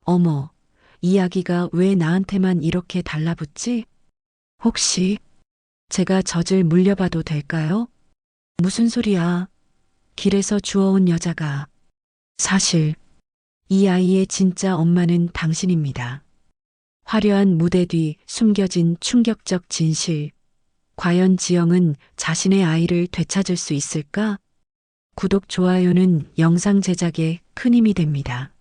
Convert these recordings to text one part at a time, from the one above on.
어머, 이 아기가 왜 나한테만 이렇게 달라붙지? 혹시 제가 젖을 물려봐도 될까요? 무슨 소리야? 길에서 주워온 여자가. 사실 이 아이의 진짜 엄마는 당신입니다. 화려한 무대 뒤 숨겨진 충격적 진실. 과연 지영은 자신의 아이를 되찾을 수 있을까? 구독, 좋아요는 영상 제작에 큰 힘이 됩니다.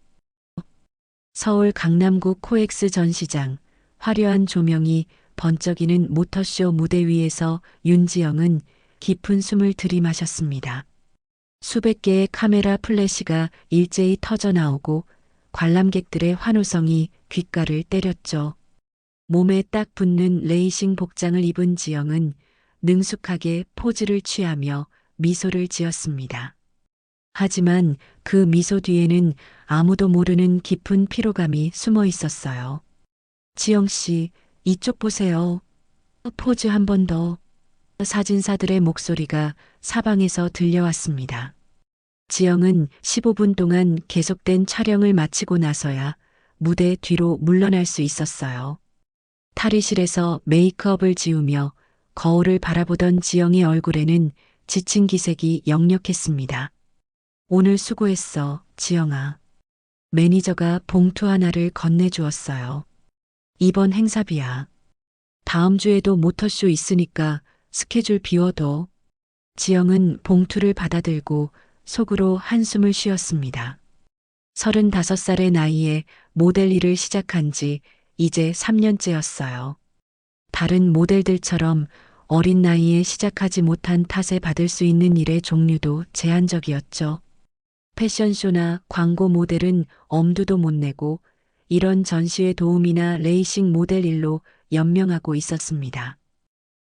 서울 강남구 코엑스 전시장, 화려한 조명이 번쩍이는 모터쇼 무대 위에서 윤지영은 깊은 숨을 들이마셨습니다. 수백 개의 카메라 플래시가 일제히 터져 나오고 관람객들의 환호성이 귓가를 때렸죠. 몸에 딱 붙는 레이싱 복장을 입은 지영은 능숙하게 포즈를 취하며 미소를 지었습니다. 하지만 그 미소 뒤에는 아무도 모르는 깊은 피로감이 숨어 있었어요. 지영 씨, 이쪽 보세요. 포즈 한 번 더. 사진사들의 목소리가 사방에서 들려왔습니다. 지영은 15분 동안 계속된 촬영을 마치고 나서야 무대 뒤로 물러날 수 있었어요. 탈의실에서 메이크업을 지우며 거울을 바라보던 지영의 얼굴에는 지친 기색이 역력했습니다. 오늘 수고했어, 지영아. 매니저가 봉투 하나를 건네주었어요. 이번 행사비야. 다음 주에도 모터쇼 있으니까 스케줄 비워둬. 지영은 봉투를 받아들고 속으로 한숨을 쉬었습니다. 35살의 나이에 모델 일을 시작한 지 이제 3년째였어요. 다른 모델들처럼 어린 나이에 시작하지 못한 탓에 받을 수 있는 일의 종류도 제한적이었죠. 패션쇼나 광고 모델은 엄두도 못 내고 이런 전시회 도우미나 레이싱 모델 일로 연명하고 있었습니다.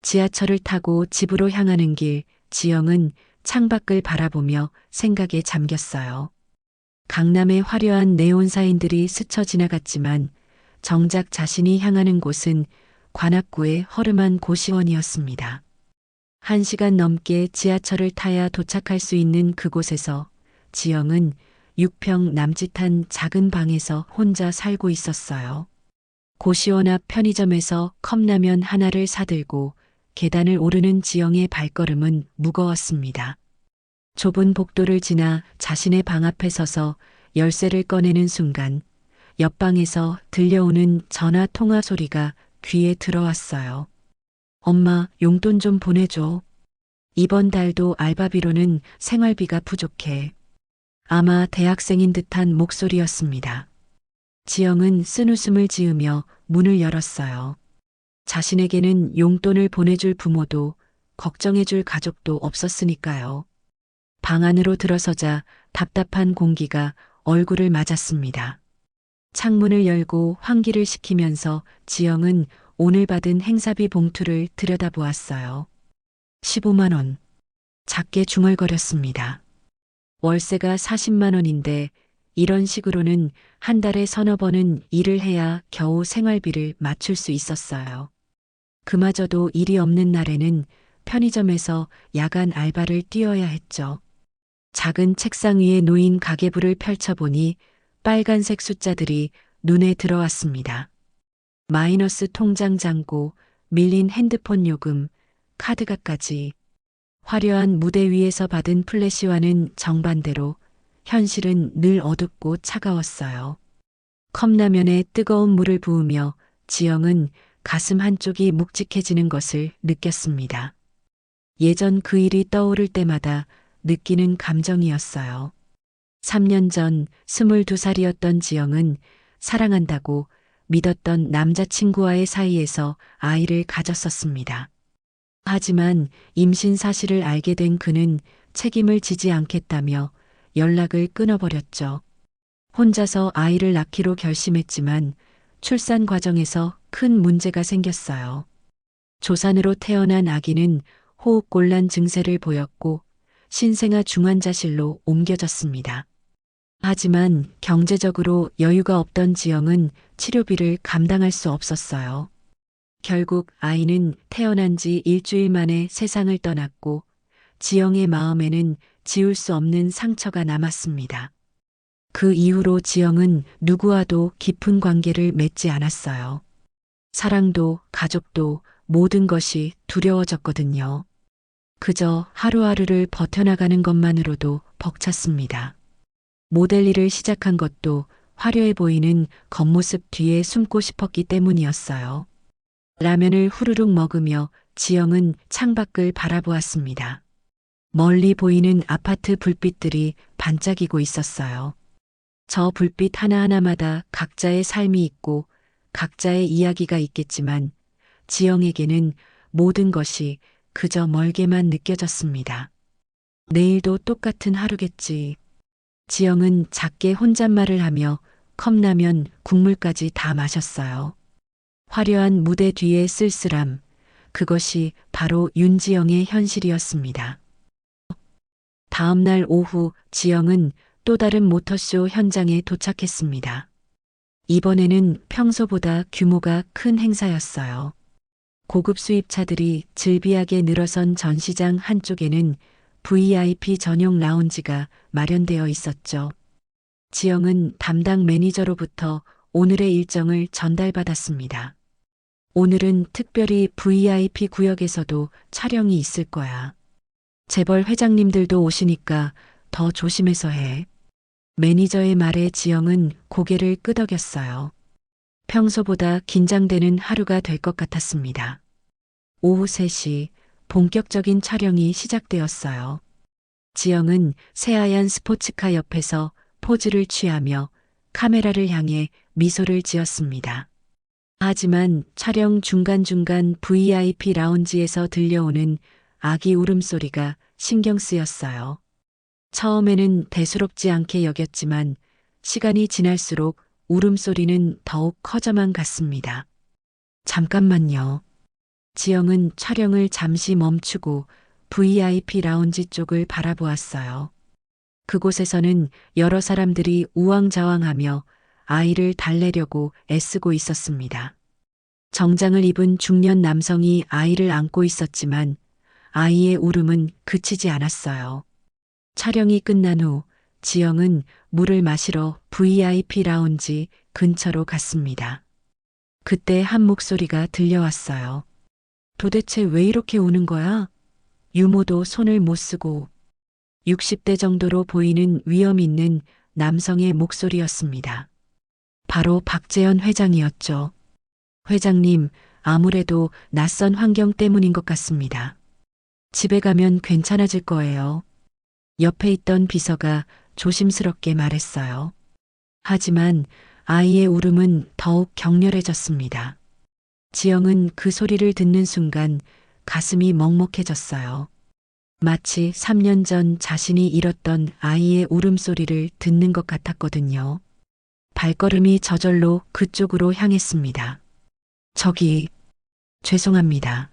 지하철을 타고 집으로 향하는 길, 지영은 창밖을 바라보며 생각에 잠겼어요. 강남의 화려한 네온사인들이 스쳐 지나갔지만 정작 자신이 향하는 곳은 관악구의 허름한 고시원이었습니다. 1시간 넘게 지하철을 타야 도착할 수 있는 그곳에서 지영은 6평 남짓한 작은 방에서 혼자 살고 있었어요. 고시원 앞 편의점에서 컵라면 하나를 사들고 계단을 오르는 지영의 발걸음은 무거웠습니다. 좁은 복도를 지나 자신의 방 앞에 서서 열쇠를 꺼내는 순간 옆방에서 들려오는 전화 통화 소리가 귀에 들어왔어요. 엄마, 용돈 좀 보내줘. 이번 달도 알바비로는 생활비가 부족해. 아마 대학생인 듯한 목소리였습니다. 지영은 쓴웃음을 지으며 문을 열었어요. 자신에게는 용돈을 보내줄 부모도 걱정해줄 가족도 없었으니까요. 방 안으로 들어서자 답답한 공기가 얼굴을 맞았습니다. 창문을 열고 환기를 시키면서 지영은 오늘 받은 행사비 봉투를 들여다보았어요. 15만 원. 작게 중얼거렸습니다. 월세가 40만 원인데 이런 식으로는 한 달에 서너 번은 일을 해야 겨우 생활비를 맞출 수 있었어요. 그마저도 일이 없는 날에는 편의점에서 야간 알바를 뛰어야 했죠. 작은 책상 위에 놓인 가계부를 펼쳐보니 빨간색 숫자들이 눈에 들어왔습니다. 마이너스 통장 잔고, 밀린 핸드폰 요금, 카드값까지. 화려한 무대 위에서 받은 플래시와는 정반대로 현실은 늘 어둡고 차가웠어요. 컵라면에 뜨거운 물을 부으며 지영은 가슴 한쪽이 묵직해지는 것을 느꼈습니다. 예전 그 일이 떠오를 때마다 느끼는 감정이었어요. 3년 전 22살이었던 지영은 사랑한다고 믿었던 남자친구와의 사이에서 아이를 가졌었습니다. 하지만 임신 사실을 알게 된 그는 책임을 지지 않겠다며 연락을 끊어버렸죠. 혼자서 아이를 낳기로 결심했지만 출산 과정에서 큰 문제가 생겼어요. 조산으로 태어난 아기는 호흡곤란 증세를 보였고 신생아 중환자실로 옮겨졌습니다. 하지만 경제적으로 여유가 없던 지영은 치료비를 감당할 수 없었어요. 결국 아이는 태어난 지 일주일 만에 세상을 떠났고 지영의 마음에는 지울 수 없는 상처가 남았습니다. 그 이후로 지영은 누구와도 깊은 관계를 맺지 않았어요. 사랑도 가족도 모든 것이 두려워졌거든요. 그저 하루하루를 버텨나가는 것만으로도 벅찼습니다. 모델 일을 시작한 것도 화려해 보이는 겉모습 뒤에 숨고 싶었기 때문이었어요. 라면을 후루룩 먹으며 지영은 창밖을 바라보았습니다. 멀리 보이는 아파트 불빛들이 반짝이고 있었어요. 저 불빛 하나하나마다 각자의 삶이 있고 각자의 이야기가 있겠지만 지영에게는 모든 것이 그저 멀게만 느껴졌습니다. 내일도 똑같은 하루겠지. 지영은 작게 혼잣말을 하며 컵라면 국물까지 다 마셨어요. 화려한 무대 뒤의 쓸쓸함, 그것이 바로 윤지영의 현실이었습니다. 다음 날 오후 지영은 또 다른 모터쇼 현장에 도착했습니다. 이번에는 평소보다 규모가 큰 행사였어요. 고급 수입차들이 즐비하게 늘어선 전시장 한쪽에는 VIP 전용 라운지가 마련되어 있었죠. 지영은 담당 매니저로부터 오늘의 일정을 전달받았습니다. 오늘은 특별히 VIP 구역에서도 촬영이 있을 거야. 재벌 회장님들도 오시니까 더 조심해서 해. 매니저의 말에 지영은 고개를 끄덕였어요. 평소보다 긴장되는 하루가 될 것 같았습니다. 오후 3시 본격적인 촬영이 시작되었어요. 지영은 새하얀 스포츠카 옆에서 포즈를 취하며 카메라를 향해 미소를 지었습니다. 하지만 촬영 중간중간 VIP 라운지에서 들려오는 아기 울음소리가 신경 쓰였어요. 처음에는 대수롭지 않게 여겼지만 시간이 지날수록 울음소리는 더욱 커져만 갔습니다. 잠깐만요. 지영은 촬영을 잠시 멈추고 VIP 라운지 쪽을 바라보았어요. 그곳에서는 여러 사람들이 우왕좌왕하며 아이를 달래려고 애쓰고 있었습니다. 정장을 입은 중년 남성이 아이를 안고 있었지만 아이의 울음은 그치지 않았어요. 촬영이 끝난 후 지영은 물을 마시러 VIP 라운지 근처로 갔습니다. 그때 한 목소리가 들려왔어요. 도대체 왜 이렇게 우는 거야? 유모도 손을 못 쓰고 60대 정도로 보이는 위험 있는 남성의 목소리였습니다. 바로 박재현 회장이었죠. 회장님, 아무래도 낯선 환경 때문인 것 같습니다. 집에 가면 괜찮아질 거예요. 옆에 있던 비서가 조심스럽게 말했어요. 하지만 아이의 울음은 더욱 격렬해졌습니다. 지영은 그 소리를 듣는 순간 가슴이 먹먹해졌어요. 마치 3년 전 자신이 잃었던 아이의 울음소리를 듣는 것 같았거든요. 발걸음이 저절로 그쪽으로 향했습니다. 저기, 죄송합니다.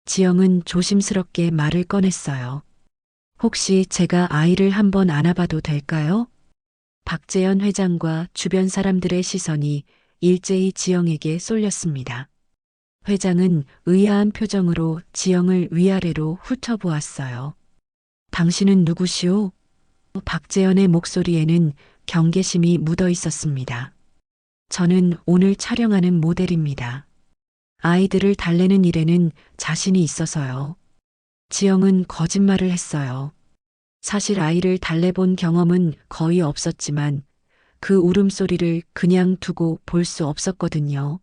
지영은 조심스럽게 말을 꺼냈어요. 혹시 제가 아이를 한번 안아봐도 될까요? 박재현 회장과 주변 사람들의 시선이 일제히 지영에게 쏠렸습니다. 회장은 의아한 표정으로 지영을 위아래로 훑어보았어요. 당신은 누구시오? 박재현의 목소리에는 경계심이 묻어 있었습니다. 저는 오늘 촬영하는 모델입니다. 아이들을 달래는 일에는 자신이 있어서요. 지영은 거짓말을 했어요. 사실 아이를 달래본 경험은 거의 없었지만 그 울음소리를 그냥 두고 볼 수 없었거든요.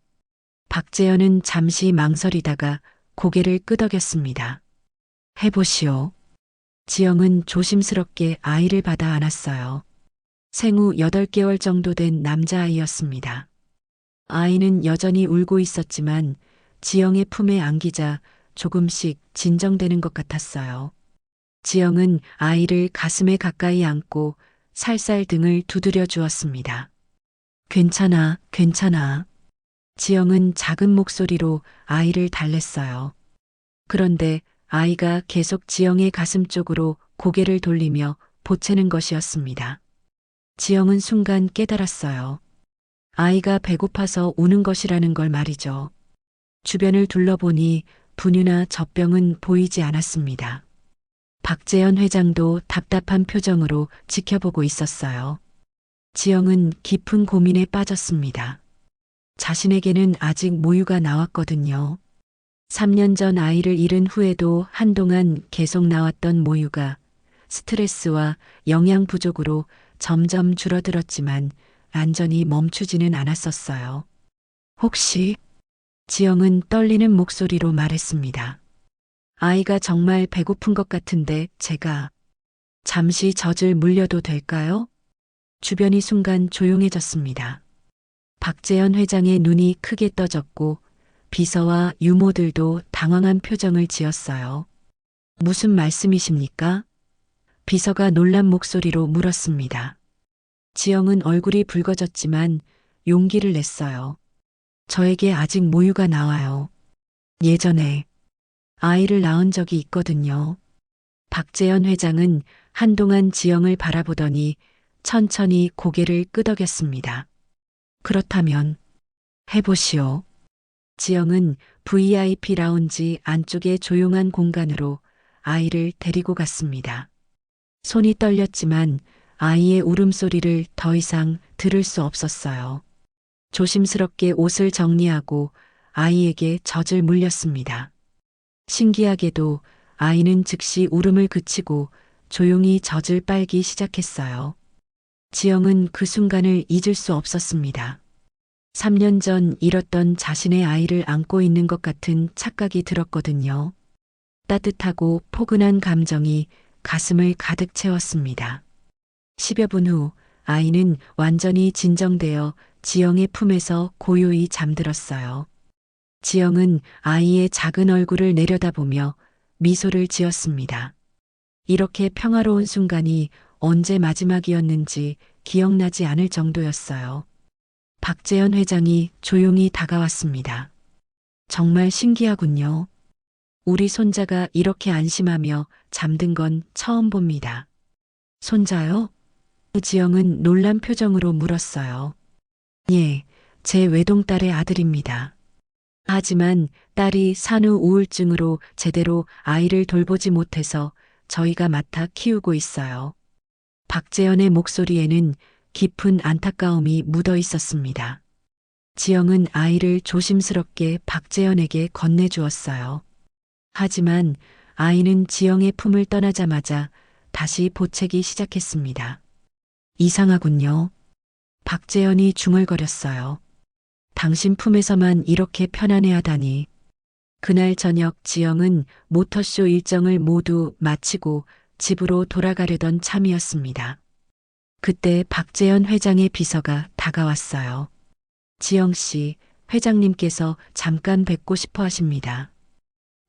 박재현은 잠시 망설이다가 고개를 끄덕였습니다. 해보시오. 지영은 조심스럽게 아이를 받아 안았어요. 생후 8개월 정도 된 남자아이였습니다. 아이는 여전히 울고 있었지만 지영의 품에 안기자 조금씩 진정되는 것 같았어요. 지영은 아이를 가슴에 가까이 안고 살살 등을 두드려 주었습니다. 괜찮아, 괜찮아. 지영은 작은 목소리로 아이를 달랬어요. 그런데 아이가 계속 지영의 가슴 쪽으로 고개를 돌리며 보채는 것이었습니다. 지영은 순간 깨달았어요. 아이가 배고파서 우는 것이라는 걸 말이죠. 주변을 둘러보니 분유나 젖병은 보이지 않았습니다. 박재현 회장도 답답한 표정으로 지켜보고 있었어요. 지영은 깊은 고민에 빠졌습니다. 자신에게는 아직 모유가 나왔거든요. 3년 전 아이를 잃은 후에도 한동안 계속 나왔던 모유가 스트레스와 영양 부족으로 점점 줄어들었지만 안전히 멈추지는 않았었어요. 혹시 지영은 떨리는 목소리로 말했습니다. 아이가 정말 배고픈 것 같은데 제가 잠시 젖을 물려도 될까요? 주변이 순간 조용해졌습니다. 박재현 회장의 눈이 크게 떠졌고 비서와 유모들도 당황한 표정을 지었어요. 무슨 말씀이십니까? 비서가 놀란 목소리로 물었습니다. 지영은 얼굴이 붉어졌지만 용기를 냈어요. 저에게 아직 모유가 나와요. 예전에 아이를 낳은 적이 있거든요. 박재현 회장은 한동안 지영을 바라보더니 천천히 고개를 끄덕였습니다. 그렇다면 해보시오. 지영은 VIP 라운지 안쪽의 조용한 공간으로 아이를 데리고 갔습니다. 손이 떨렸지만 아이의 울음소리를 더 이상 들을 수 없었어요. 조심스럽게 옷을 정리하고 아이에게 젖을 물렸습니다. 신기하게도 아이는 즉시 울음을 그치고 조용히 젖을 빨기 시작했어요. 지영은 그 순간을 잊을 수 없었습니다. 3년 전 잃었던 자신의 아이를 안고 있는 것 같은 착각이 들었거든요. 따뜻하고 포근한 감정이 가슴을 가득 채웠습니다. 10여 분 후 아이는 완전히 진정되어 지영의 품에서 고요히 잠들었어요. 지영은 아이의 작은 얼굴을 내려다보며 미소를 지었습니다. 이렇게 평화로운 순간이 언제 마지막이었는지 기억나지 않을 정도였어요. 박재현 회장이 조용히 다가왔습니다. 정말 신기하군요. 우리 손자가 이렇게 안심하며 잠든 건 처음 봅니다. 손자요? 지영은 놀란 표정으로 물었어요. 예, 제 외동딸의 아들입니다. 하지만 딸이 산후 우울증으로 제대로 아이를 돌보지 못해서 저희가 맡아 키우고 있어요. 박재현의 목소리에는 깊은 안타까움이 묻어 있었습니다. 지영은 아이를 조심스럽게 박재현에게 건네주었어요. 하지만 아이는 지영의 품을 떠나자마자 다시 보채기 시작했습니다. 이상하군요. 박재현이 중얼거렸어요. 당신 품에서만 이렇게 편안해하다니. 그날 저녁 지영은 모터쇼 일정을 모두 마치고 집으로 돌아가려던 참이었습니다. 그때 박재현 회장의 비서가 다가왔어요. 지영 씨, 회장님께서 잠깐 뵙고 싶어 하십니다.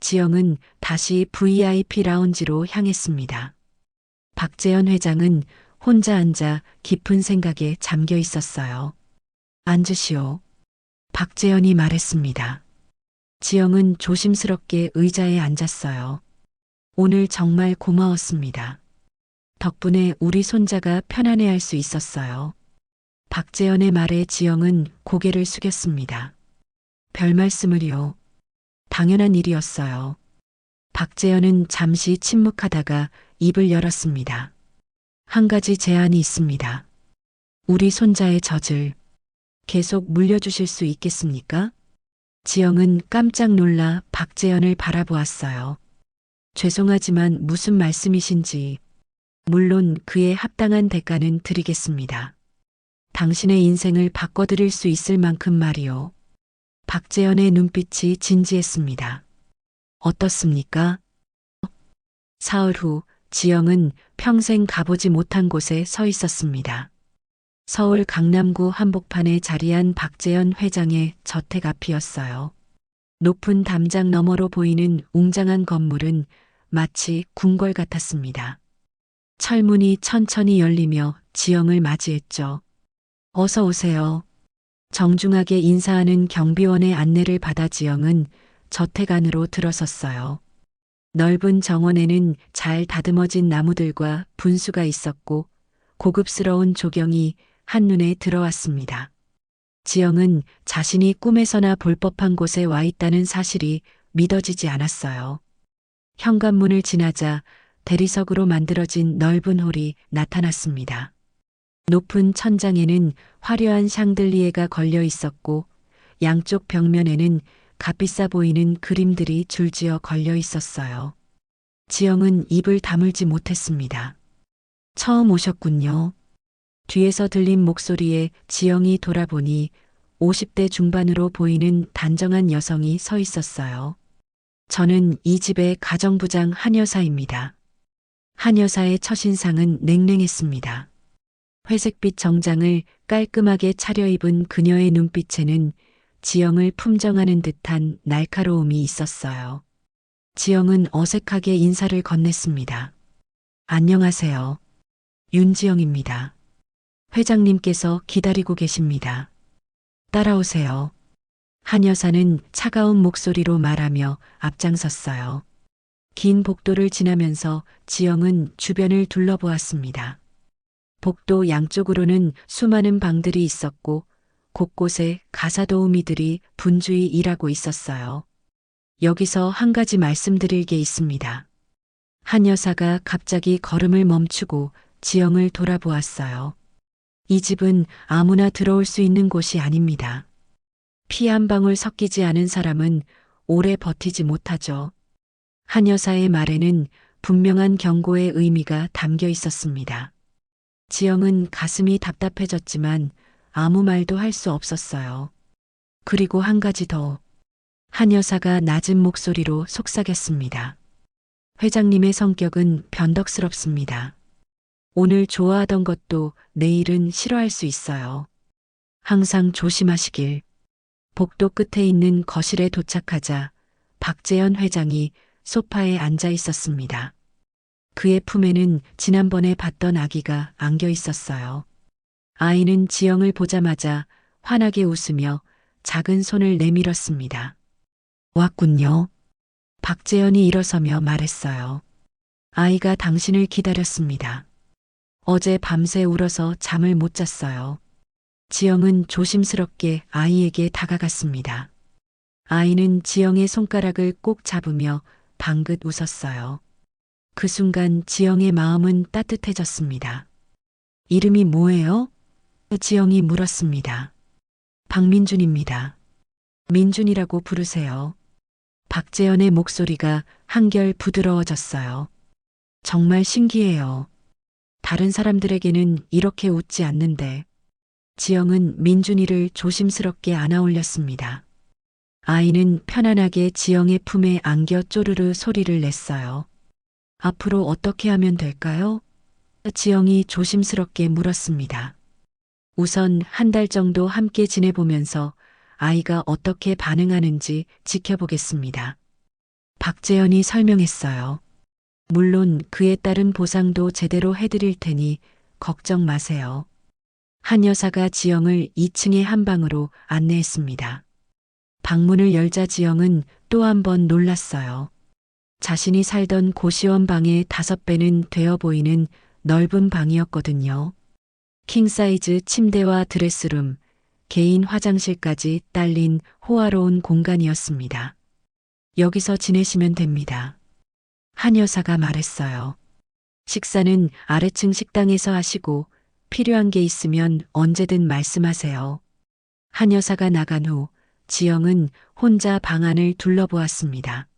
지영은 다시 VIP 라운지로 향했습니다. 박재현 회장은 혼자 앉아 깊은 생각에 잠겨 있었어요. 앉으시오. 박재현이 말했습니다. 지영은 조심스럽게 의자에 앉았어요. 오늘 정말 고마웠습니다. 덕분에 우리 손자가 편안해할 수 있었어요. 박재현의 말에 지영은 고개를 숙였습니다. 별 말씀을요. 당연한 일이었어요. 박재현은 잠시 침묵하다가 입을 열었습니다. 한 가지 제안이 있습니다. 우리 손자의 젖을 계속 물려주실 수 있겠습니까? 지영은 깜짝 놀라 박재현을 바라보았어요. 죄송하지만 무슨 말씀이신지. 물론 그에 합당한 대가는 드리겠습니다. 당신의 인생을 바꿔드릴 수 있을 만큼 말이요. 박재현의 눈빛이 진지했습니다. 어떻습니까? 사흘 후 지영은 평생 가보지 못한 곳에 서 있었습니다. 서울 강남구 한복판에 자리한 박재현 회장의 저택 앞이었어요. 높은 담장 너머로 보이는 웅장한 건물은 마치 궁궐 같았습니다. 철문이 천천히 열리며 지영을 맞이했죠. 어서 오세요. 정중하게 인사하는 경비원의 안내를 받아 지영은 저택 안으로 들어섰어요. 넓은 정원에는 잘 다듬어진 나무들과 분수가 있었고 고급스러운 조경이 한눈에 들어왔습니다. 지영은 자신이 꿈에서나 볼 법한 곳에 와 있다는 사실이 믿어지지 않았어요. 현관문을 지나자 대리석으로 만들어진 넓은 홀이 나타났습니다. 높은 천장에는 화려한 샹들리에가 걸려 있었고 양쪽 벽면에는 값비싸 보이는 그림들이 줄지어 걸려 있었어요. 지영은 입을 다물지 못했습니다. 처음 오셨군요. 뒤에서 들린 목소리에 지영이 돌아보니 50대 중반으로 보이는 단정한 여성이 서 있었어요. 저는 이 집의 가정부장 한여사입니다. 한여사의 첫인상은 냉랭했습니다. 회색빛 정장을 깔끔하게 차려입은 그녀의 눈빛에는 지영을 품정하는 듯한 날카로움이 있었어요. 지영은 어색하게 인사를 건넸습니다. 안녕하세요. 윤지영입니다. 회장님께서 기다리고 계십니다. 따라오세요. 한 여사는 차가운 목소리로 말하며 앞장섰어요. 긴 복도를 지나면서 지영은 주변을 둘러보았습니다. 복도 양쪽으로는 수많은 방들이 있었고 곳곳에 가사도우미들이 분주히 일하고 있었어요. 여기서 한 가지 말씀드릴 게 있습니다. 한 여사가 갑자기 걸음을 멈추고 지영을 돌아보았어요. 이 집은 아무나 들어올 수 있는 곳이 아닙니다. 피 한 방울 섞이지 않은 사람은 오래 버티지 못하죠. 한 여사의 말에는 분명한 경고의 의미가 담겨 있었습니다. 지영은 가슴이 답답해졌지만 아무 말도 할 수 없었어요. 그리고 한 가지 더. 한 여사가 낮은 목소리로 속삭였습니다. 회장님의 성격은 변덕스럽습니다. 오늘 좋아하던 것도 내일은 싫어할 수 있어요. 항상 조심하시길. 복도 끝에 있는 거실에 도착하자 박재현 회장이 소파에 앉아 있었습니다. 그의 품에는 지난번에 봤던 아기가 안겨 있었어요. 아이는 지영을 보자마자 환하게 웃으며 작은 손을 내밀었습니다. 왔군요. 박재현이 일어서며 말했어요. 아이가 당신을 기다렸습니다. 어제 밤새 울어서 잠을 못 잤어요. 지영은 조심스럽게 아이에게 다가갔습니다. 아이는 지영의 손가락을 꼭 잡으며 방긋 웃었어요. 그 순간 지영의 마음은 따뜻해졌습니다. 이름이 뭐예요? 지영이 물었습니다. 박민준입니다. 민준이라고 부르세요. 박재현의 목소리가 한결 부드러워졌어요. 정말 신기해요. 다른 사람들에게는 이렇게 웃지 않는데. 지영은 민준이를 조심스럽게 안아 올렸습니다. 아이는 편안하게 지영의 품에 안겨 쪼르르 소리를 냈어요. 앞으로 어떻게 하면 될까요? 지영이 조심스럽게 물었습니다. 우선 한 달 정도 함께 지내보면서 아이가 어떻게 반응하는지 지켜보겠습니다. 박재현이 설명했어요. 물론 그에 따른 보상도 제대로 해드릴 테니 걱정 마세요. 한 여사가 지영을 2층의 한 방으로 안내했습니다. 방문을 열자 지영은 또 한 번 놀랐어요. 자신이 살던 고시원 방의 5배는 되어 보이는 넓은 방이었거든요. 킹사이즈 침대와 드레스룸, 개인 화장실까지 딸린 호화로운 공간이었습니다. 여기서 지내시면 됩니다. 한 여사가 말했어요. 식사는 아래층 식당에서 하시고 필요한 게 있으면 언제든 말씀하세요. 한 여사가 나간 후 지영은 혼자 방 안을 둘러보았습니다.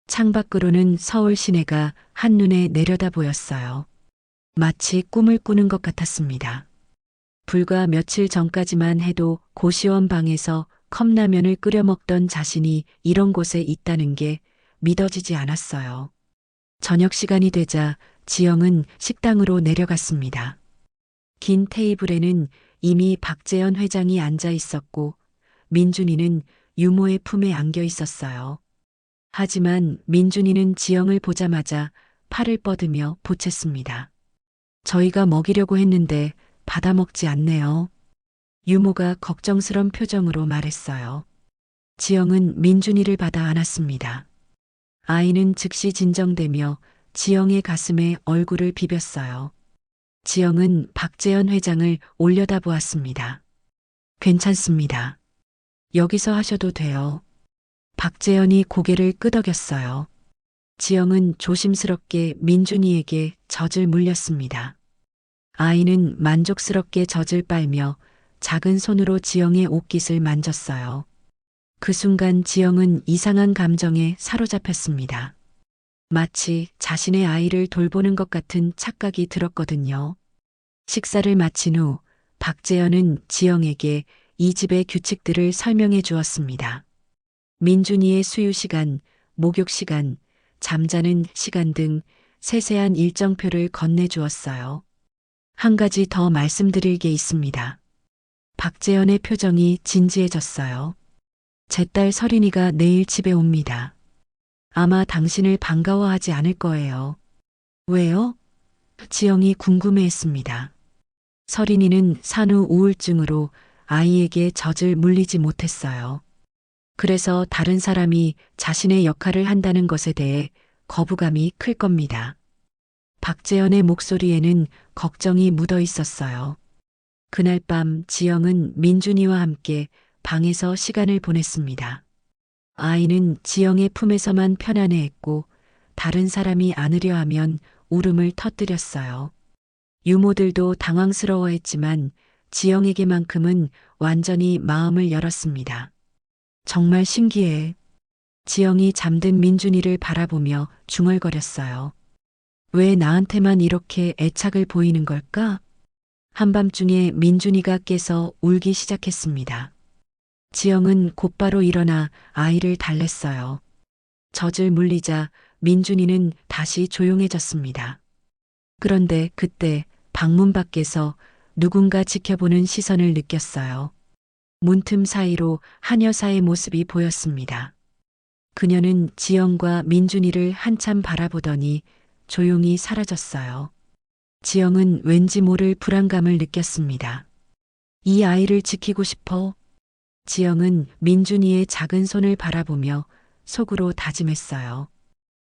창밖으로는 서울 시내가 한눈에 내려다 보였어요. 마치 꿈을 꾸는 것 같았습니다. 불과 며칠 전까지만 해도 고시원 방에서 컵라면을 끓여 먹던 자신이 이런 곳에 있다는 게 믿어지지 않았어요. 저녁 시간이 되자 지영은 식당으로 내려갔습니다. 긴 테이블에는 이미 박재현 회장이 앉아 있었고 민준이는 유모의 품에 안겨 있었어요. 하지만 민준이는 지영을 보자마자 팔을 뻗으며 보챘습니다. 저희가 먹이려고 했는데 받아먹지 않네요. 유모가 걱정스런 표정으로 말했어요. 지영은 민준이를 받아 안았습니다. 아이는 즉시 진정되며 지영의 가슴에 얼굴을 비볐어요. 지영은 박재현 회장을 올려다보았습니다. 괜찮습니다. 여기서 하셔도 돼요. 박재현이 고개를 끄덕였어요. 지영은 조심스럽게 민준이에게 젖을 물렸습니다. 아이는 만족스럽게 젖을 빨며 작은 손으로 지영의 옷깃을 만졌어요. 그 순간 지영은 이상한 감정에 사로잡혔습니다. 마치 자신의 아이를 돌보는 것 같은 착각이 들었거든요. 식사를 마친 후 박재현은 지영에게 이 집의 규칙들을 설명해 주었습니다. 민준이의 수유 시간, 목욕 시간, 잠자는 시간 등 세세한 일정표를 건네주었어요. 한 가지 더 말씀드릴 게 있습니다. 박재현의 표정이 진지해졌어요. 제 딸 서린이가 내일 집에 옵니다. 아마 당신을 반가워하지 않을 거예요. 왜요? 지영이 궁금해했습니다. 서린이는 산후 우울증으로 아이에게 젖을 물리지 못했어요. 그래서 다른 사람이 자신의 역할을 한다는 것에 대해 거부감이 클 겁니다. 박재현의 목소리에는 걱정이 묻어 있었어요. 그날 밤 지영은 민준이와 함께 방에서 시간을 보냈습니다. 아이는 지영의 품에서만 편안해했고 다른 사람이 안으려 하면 울음을 터뜨렸어요. 유모들도 당황스러워했지만 지영에게만큼은 완전히 마음을 열었습니다. 정말 신기해. 지영이 잠든 민준이를 바라보며 중얼거렸어요. 왜 나한테만 이렇게 애착을 보이는 걸까? 한밤중에 민준이가 깨서 울기 시작했습니다. 지영은 곧바로 일어나 아이를 달랬어요. 젖을 물리자 민준이는 다시 조용해졌습니다. 그런데 그때 방문 밖에서 누군가 지켜보는 시선을 느꼈어요. 문틈 사이로 한 여사의 모습이 보였습니다. 그녀는 지영과 민준이를 한참 바라보더니 조용히 사라졌어요. 지영은 왠지 모를 불안감을 느꼈습니다. 이 아이를 지키고 싶어. 지영은 민준이의 작은 손을 바라보며 속으로 다짐했어요.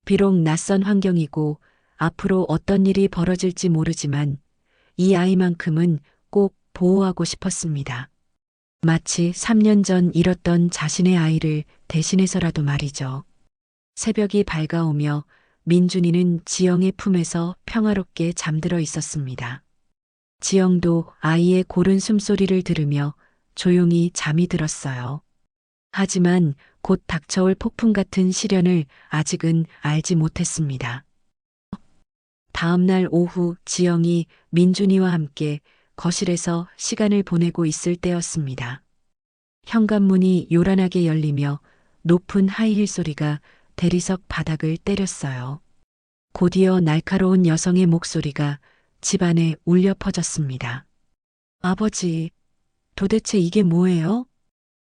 비록 낯선 환경이고 앞으로 어떤 일이 벌어질지 모르지만 이 아이만큼은 꼭 보호하고 싶었습니다. 마치 3년 전 잃었던 자신의 아이를 대신해서라도 말이죠. 새벽이 밝아오며 민준이는 지영의 품에서 평화롭게 잠들어 있었습니다. 지영도 아이의 고른 숨소리를 들으며 조용히 잠이 들었어요. 하지만 곧 닥쳐올 폭풍 같은 시련을 아직은 알지 못했습니다. 다음 날 오후 지영이 민준이와 함께 거실에서 시간을 보내고 있을 때였습니다. 현관문이 요란하게 열리며 높은 하이힐 소리가 대리석 바닥을 때렸어요. 곧이어 날카로운 여성의 목소리가 집안에 울려 퍼졌습니다. 아버지, 도대체 이게 뭐예요?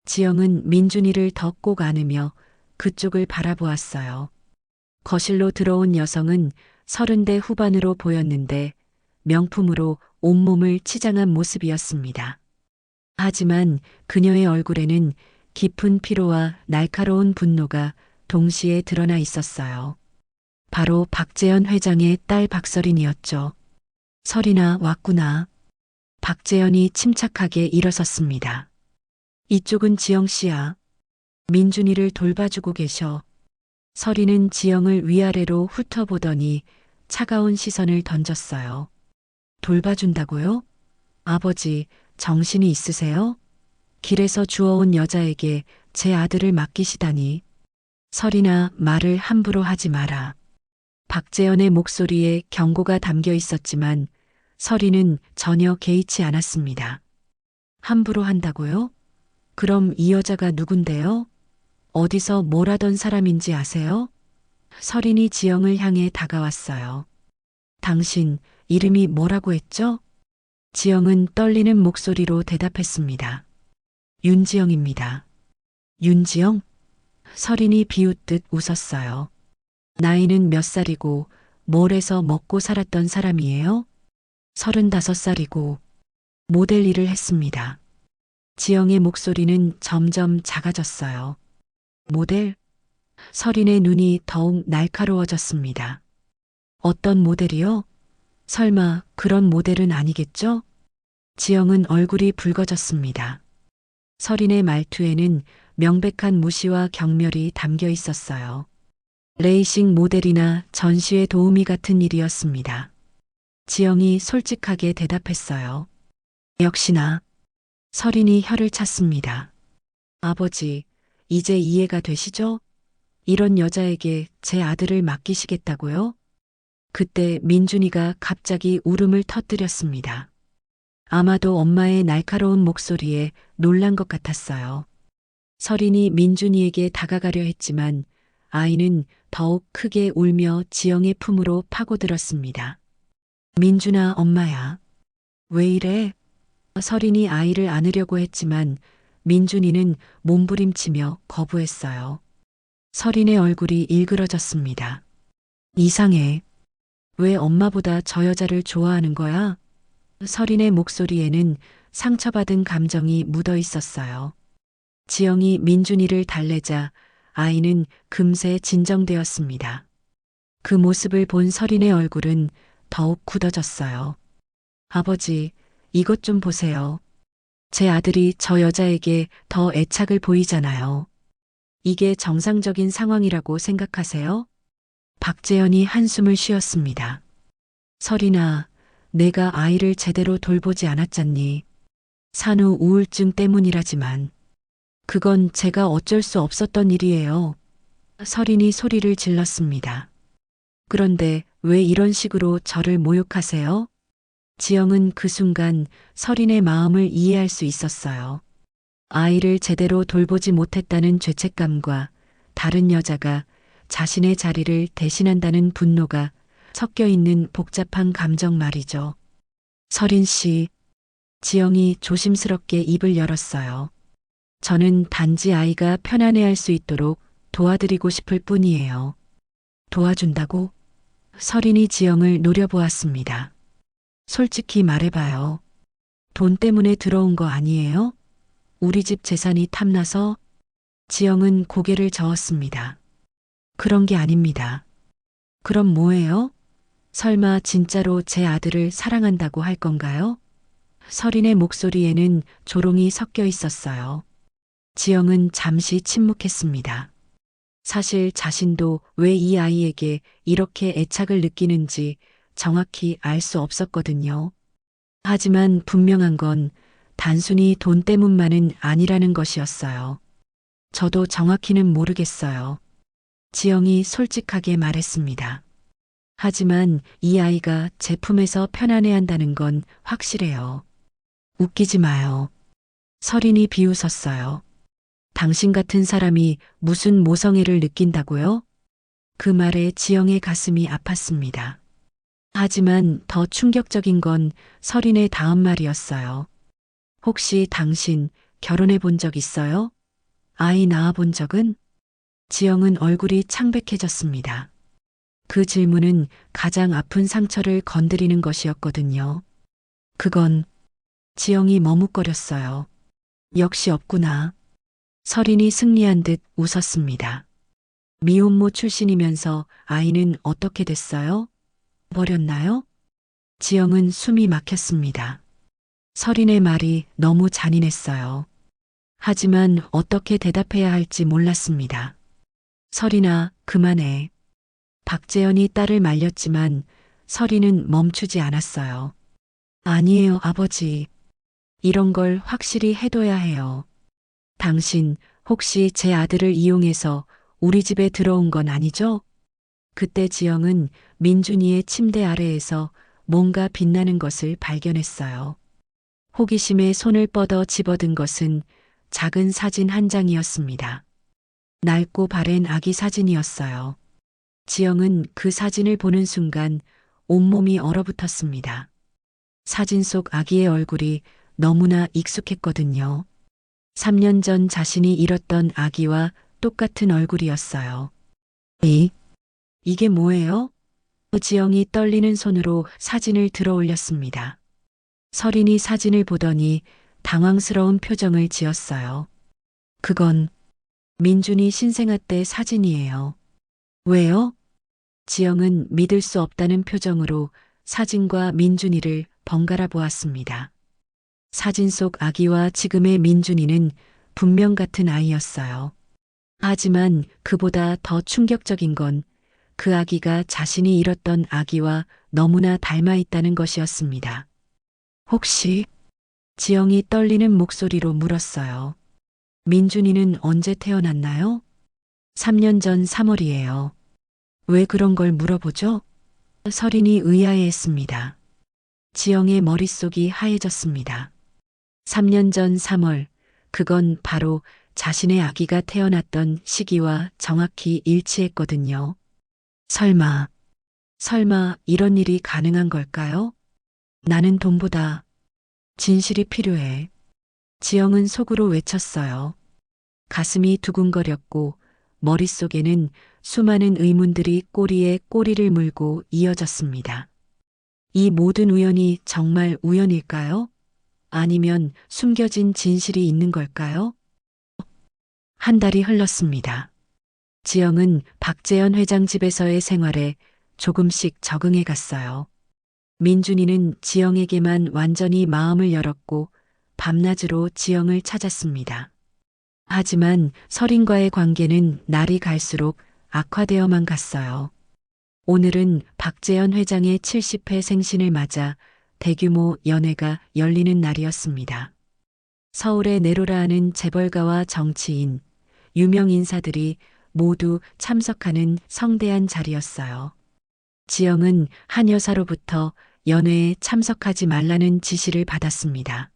지영은 민준이를 더 꼭 안으며 그쪽을 바라보았어요. 거실로 들어온 여성은 30대 후반으로 보였는데 명품으로 온몸을 치장한 모습이었습니다. 하지만 그녀의 얼굴에는 깊은 피로와 날카로운 분노가 동시에 드러나 있었어요. 바로 박재현 회장의 딸 박서린이었죠. 서린아, 왔구나. 박재현이 침착하게 일어섰습니다. 이쪽은 지영 씨야. 민준이를 돌봐주고 계셔. 서린은 지영을 위아래로 훑어보더니 차가운 시선을 던졌어요. 돌봐준다고요? 아버지, 정신이 있으세요? 길에서 주워온 여자에게 제 아들을 맡기시다니. 서린아, 말을 함부로 하지 마라. 박재현의 목소리에 경고가 담겨 있었지만 서린은 전혀 개의치 않았습니다. 함부로 한다고요? 그럼 이 여자가 누군데요? 어디서 뭘 하던 사람인지 아세요? 서린이 지영을 향해 다가왔어요. 당신 이름이 뭐라고 했죠? 지영은 떨리는 목소리로 대답했습니다. 윤지영입니다. 윤지영? 서린이 비웃듯 웃었어요. 나이는 몇 살이고 뭘 해서 먹고 살았던 사람이에요? 35살이고 모델 일을 했습니다. 지영의 목소리는 점점 작아졌어요. 모델? 서린의 눈이 더욱 날카로워졌습니다. 어떤 모델이요? 설마 그런 모델은 아니겠죠? 지영은 얼굴이 붉어졌습니다. 서린의 말투에는 명백한 무시와 경멸이 담겨 있었어요. 레이싱 모델이나 전시회 도우미 같은 일이었습니다. 지영이 솔직하게 대답했어요. 역시나. 설인이 혀를 찼습니다. 아버지, 이제 이해가 되시죠? 이런 여자에게 제 아들을 맡기시겠다고요? 그때 민준이가 갑자기 울음을 터뜨렸습니다. 아마도 엄마의 날카로운 목소리에 놀란 것 같았어요. 설인이 민준이에게 다가가려 했지만 아이는 더욱 크게 울며 지영의 품으로 파고들었습니다. 민준아, 엄마야. 왜 이래? 설인이 아이를 안으려고 했지만 민준이는 몸부림치며 거부했어요. 설인의 얼굴이 일그러졌습니다. 이상해. 왜 엄마보다 저 여자를 좋아하는 거야? 설인의 목소리에는 상처받은 감정이 묻어 있었어요. 지영이 민준이를 달래자 아이는 금세 진정되었습니다. 그 모습을 본 설인의 얼굴은 더욱 굳어졌어요. 아버지, 이것 좀 보세요. 제 아들이 저 여자에게 더 애착을 보이잖아요. 이게 정상적인 상황이라고 생각하세요? 박재현이 한숨을 쉬었습니다. 설인아, 내가 아이를 제대로 돌보지 않았잖니. 산후 우울증 때문이라지만. 그건 제가 어쩔 수 없었던 일이에요. 설인이 소리를 질렀습니다. 그런데 왜 이런 식으로 저를 모욕하세요? 지영은 그 순간 설인의 마음을 이해할 수 있었어요. 아이를 제대로 돌보지 못했다는 죄책감과 다른 여자가 자신의 자리를 대신한다는 분노가 섞여 있는 복잡한 감정 말이죠. 설인 씨, 지영이 조심스럽게 입을 열었어요. 저는 단지 아이가 편안해할 수 있도록 도와드리고 싶을 뿐이에요. 도와준다고? 설인이 지영을 노려보았습니다. 솔직히 말해봐요. 돈 때문에 들어온 거 아니에요? 우리 집 재산이 탐나서? 지영은 고개를 저었습니다. 그런 게 아닙니다. 그럼 뭐예요? 설마 진짜로 제 아들을 사랑한다고 할 건가요? 설인의 목소리에는 조롱이 섞여 있었어요. 지영은 잠시 침묵했습니다. 사실 자신도 왜 이 아이에게 이렇게 애착을 느끼는지 정확히 알 수 없었거든요. 하지만 분명한 건 단순히 돈 때문만은 아니라는 것이었어요. 저도 정확히는 모르겠어요. 지영이 솔직하게 말했습니다. 하지만 이 아이가 제 품에서 편안해한다는 건 확실해요. 웃기지 마요. 설인이 비웃었어요. 당신 같은 사람이 무슨 모성애를 느낀다고요? 그 말에 지영의 가슴이 아팠습니다. 하지만 더 충격적인 건 설인의 다음 말이었어요. 혹시 당신 결혼해 본 적 있어요? 아이 낳아 본 적은? 지영은 얼굴이 창백해졌습니다. 그 질문은 가장 아픈 상처를 건드리는 것이었거든요. 그건 지영이 머뭇거렸어요. 역시 없구나. 설인이 승리한 듯 웃었습니다. 미혼모 출신이면서 아이는 어떻게 됐어요? 버렸나요? 지영은 숨이 막혔습니다. 설인의 말이 너무 잔인했어요. 하지만 어떻게 대답해야 할지 몰랐습니다. 설인아, 그만해. 박재현이 딸을 말렸지만 설인은 멈추지 않았어요. 아니에요, 아버지. 이런 걸 확실히 해둬야 해요. 당신 혹시 제 아들을 이용해서 우리 집에 들어온 건 아니죠? 그때 지영은 민준이의 침대 아래에서 뭔가 빛나는 것을 발견했어요. 호기심에 손을 뻗어 집어든 것은 작은 사진 한 장이었습니다. 낡고 바랜 아기 사진이었어요. 지영은 그 사진을 보는 순간 온몸이 얼어붙었습니다. 사진 속 아기의 얼굴이 너무나 익숙했거든요. 3년 전 자신이 잃었던 아기와 똑같은 얼굴이었어요. 이게 뭐예요? 지영이 떨리는 손으로 사진을 들어 올렸습니다. 설인이 사진을 보더니 당황스러운 표정을 지었어요. 그건 민준이 신생아 때 사진이에요. 왜요? 지영은 믿을 수 없다는 표정으로 사진과 민준이를 번갈아 보았습니다. 사진 속 아기와 지금의 민준이는 분명 같은 아이였어요. 하지만 그보다 더 충격적인 건 그 아기가 자신이 잃었던 아기와 너무나 닮아 있다는 것이었습니다. 혹시 지영이 떨리는 목소리로 물었어요. 민준이는 언제 태어났나요? 3년 전 3월이에요. 왜 그런 걸 물어보죠? 설인이 의아해했습니다. 지영의 머릿속이 하얘졌습니다. 3년 전 3월, 그건 바로 자신의 아기가 태어났던 시기와 정확히 일치했거든요. 설마 이런 일이 가능한 걸까요? 나는 돈보다 진실이 필요해. 지영은 속으로 외쳤어요. 가슴이 두근거렸고 머릿속에는 수많은 의문들이 꼬리에 꼬리를 물고 이어졌습니다. 이 모든 우연이 정말 우연일까요? 아니면 숨겨진 진실이 있는 걸까요? 한 달이 흘렀습니다. 지영은 박재현 회장 집에서의 생활에 조금씩 적응해 갔어요. 민준이는 지영에게만 완전히 마음을 열었고 밤낮으로 지영을 찾았습니다. 하지만 설인과의 관계는 날이 갈수록 악화되어만 갔어요. 오늘은 박재현 회장의 70회 생신을 맞아 대규모 연회가 열리는 날이었습니다. 서울의 내로라하는 재벌가와 정치인, 유명 인사들이 모두 참석하는 성대한 자리였어요. 지영은 한 여사로부터 연회에 참석하지 말라는 지시를 받았습니다.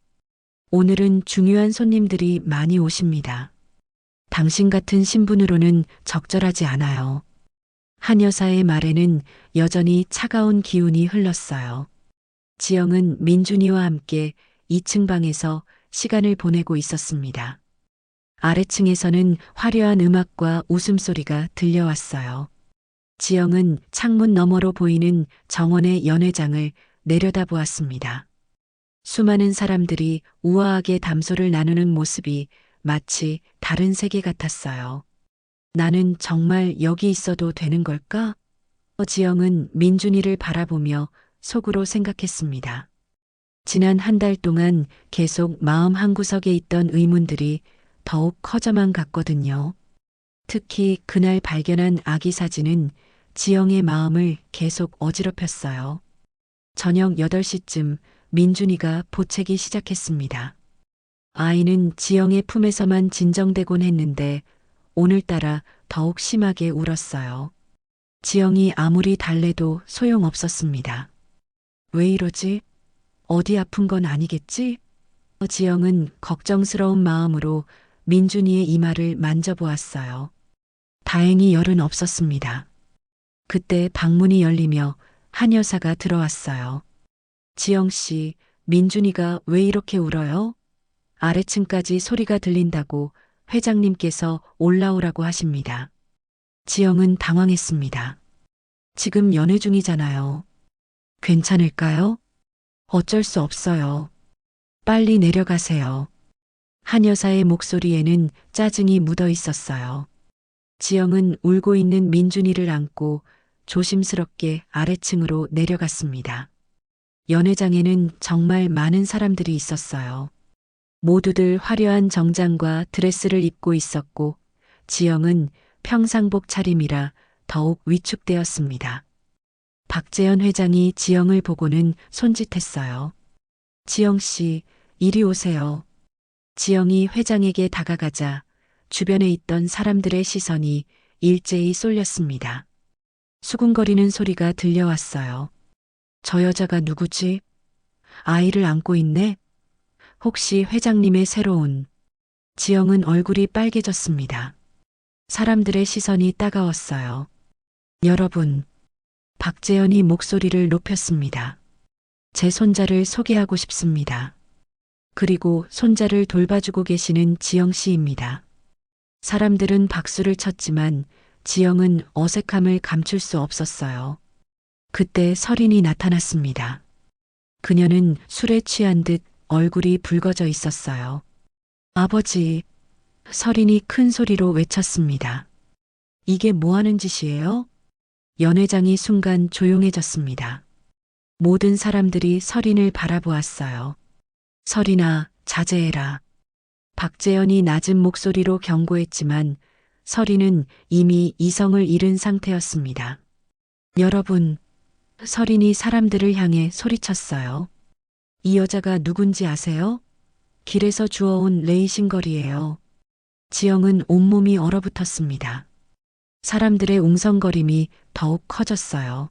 오늘은 중요한 손님들이 많이 오십니다. 당신 같은 신분으로는 적절하지 않아요. 한 여사의 말에는 여전히 차가운 기운이 흘렀어요. 지영은 민준이와 함께 2층 방에서 시간을 보내고 있었습니다. 아래층에서는 화려한 음악과 웃음소리가 들려왔어요. 지영은 창문 너머로 보이는 정원의 연회장을 내려다보았습니다. 수많은 사람들이 우아하게 담소를 나누는 모습이 마치 다른 세계 같았어요. 나는 정말 여기 있어도 되는 걸까? 지영은 민준이를 바라보며 속으로 생각했습니다. 지난 한 달 동안 계속 마음 한구석에 있던 의문들이 더욱 커져만 갔거든요. 특히 그날 발견한 아기 사진은 지영의 마음을 계속 어지럽혔어요. 저녁 8시쯤 민준이가 보채기 시작했습니다. 아이는 지영의 품에서만 진정되곤 했는데 오늘따라 더욱 심하게 울었어요. 지영이 아무리 달래도 소용없었습니다. 왜 이러지? 어디 아픈 건 아니겠지? 지영은 걱정스러운 마음으로 민준이의 이마를 만져보았어요. 다행히 열은 없었습니다. 그때 방문이 열리며 한 여사가 들어왔어요. 지영 씨, 민준이가 왜 이렇게 울어요? 아래층까지 소리가 들린다고 회장님께서 올라오라고 하십니다. 지영은 당황했습니다. 지금 연애 중이잖아요. 괜찮을까요? 어쩔 수 없어요. 빨리 내려가세요. 한 여사의 목소리에는 짜증이 묻어 있었어요. 지영은 울고 있는 민준이를 안고 조심스럽게 아래층으로 내려갔습니다. 연회장에는 정말 많은 사람들이 있었어요. 모두들 화려한 정장과 드레스를 입고 있었고 지영은 평상복 차림이라 더욱 위축되었습니다. 박재현 회장이 지영을 보고는 손짓했어요. 지영 씨, 이리 오세요. 지영이 회장에게 다가가자 주변에 있던 사람들의 시선이 일제히 쏠렸습니다. 수군거리는 소리가 들려왔어요. 저 여자가 누구지? 아이를 안고 있네? 혹시 회장님의 새로운... 지영은 얼굴이 빨개졌습니다. 사람들의 시선이 따가웠어요. 여러분, 박재현이 목소리를 높였습니다. 제 손자를 소개하고 싶습니다. 그리고 손자를 돌봐주고 계시는 지영 씨입니다. 사람들은 박수를 쳤지만 지영은 어색함을 감출 수 없었어요. 그때 설인이 나타났습니다. 그녀는 술에 취한 듯 얼굴이 붉어져 있었어요. 아버지, 설인이 큰 소리로 외쳤습니다. 이게 뭐 하는 짓이에요? 연회장이 순간 조용해졌습니다. 모든 사람들이 설인을 바라보았어요. 설인아, 자제해라. 박재현이 낮은 목소리로 경고했지만 설인은 이미 이성을 잃은 상태였습니다. 여러분, 설인이 사람들을 향해 소리쳤어요. 이 여자가 누군지 아세요? 길에서 주워온 레이싱걸이에요. 지영은 온몸이 얼어붙었습니다. 사람들의 웅성거림이 더욱 커졌어요.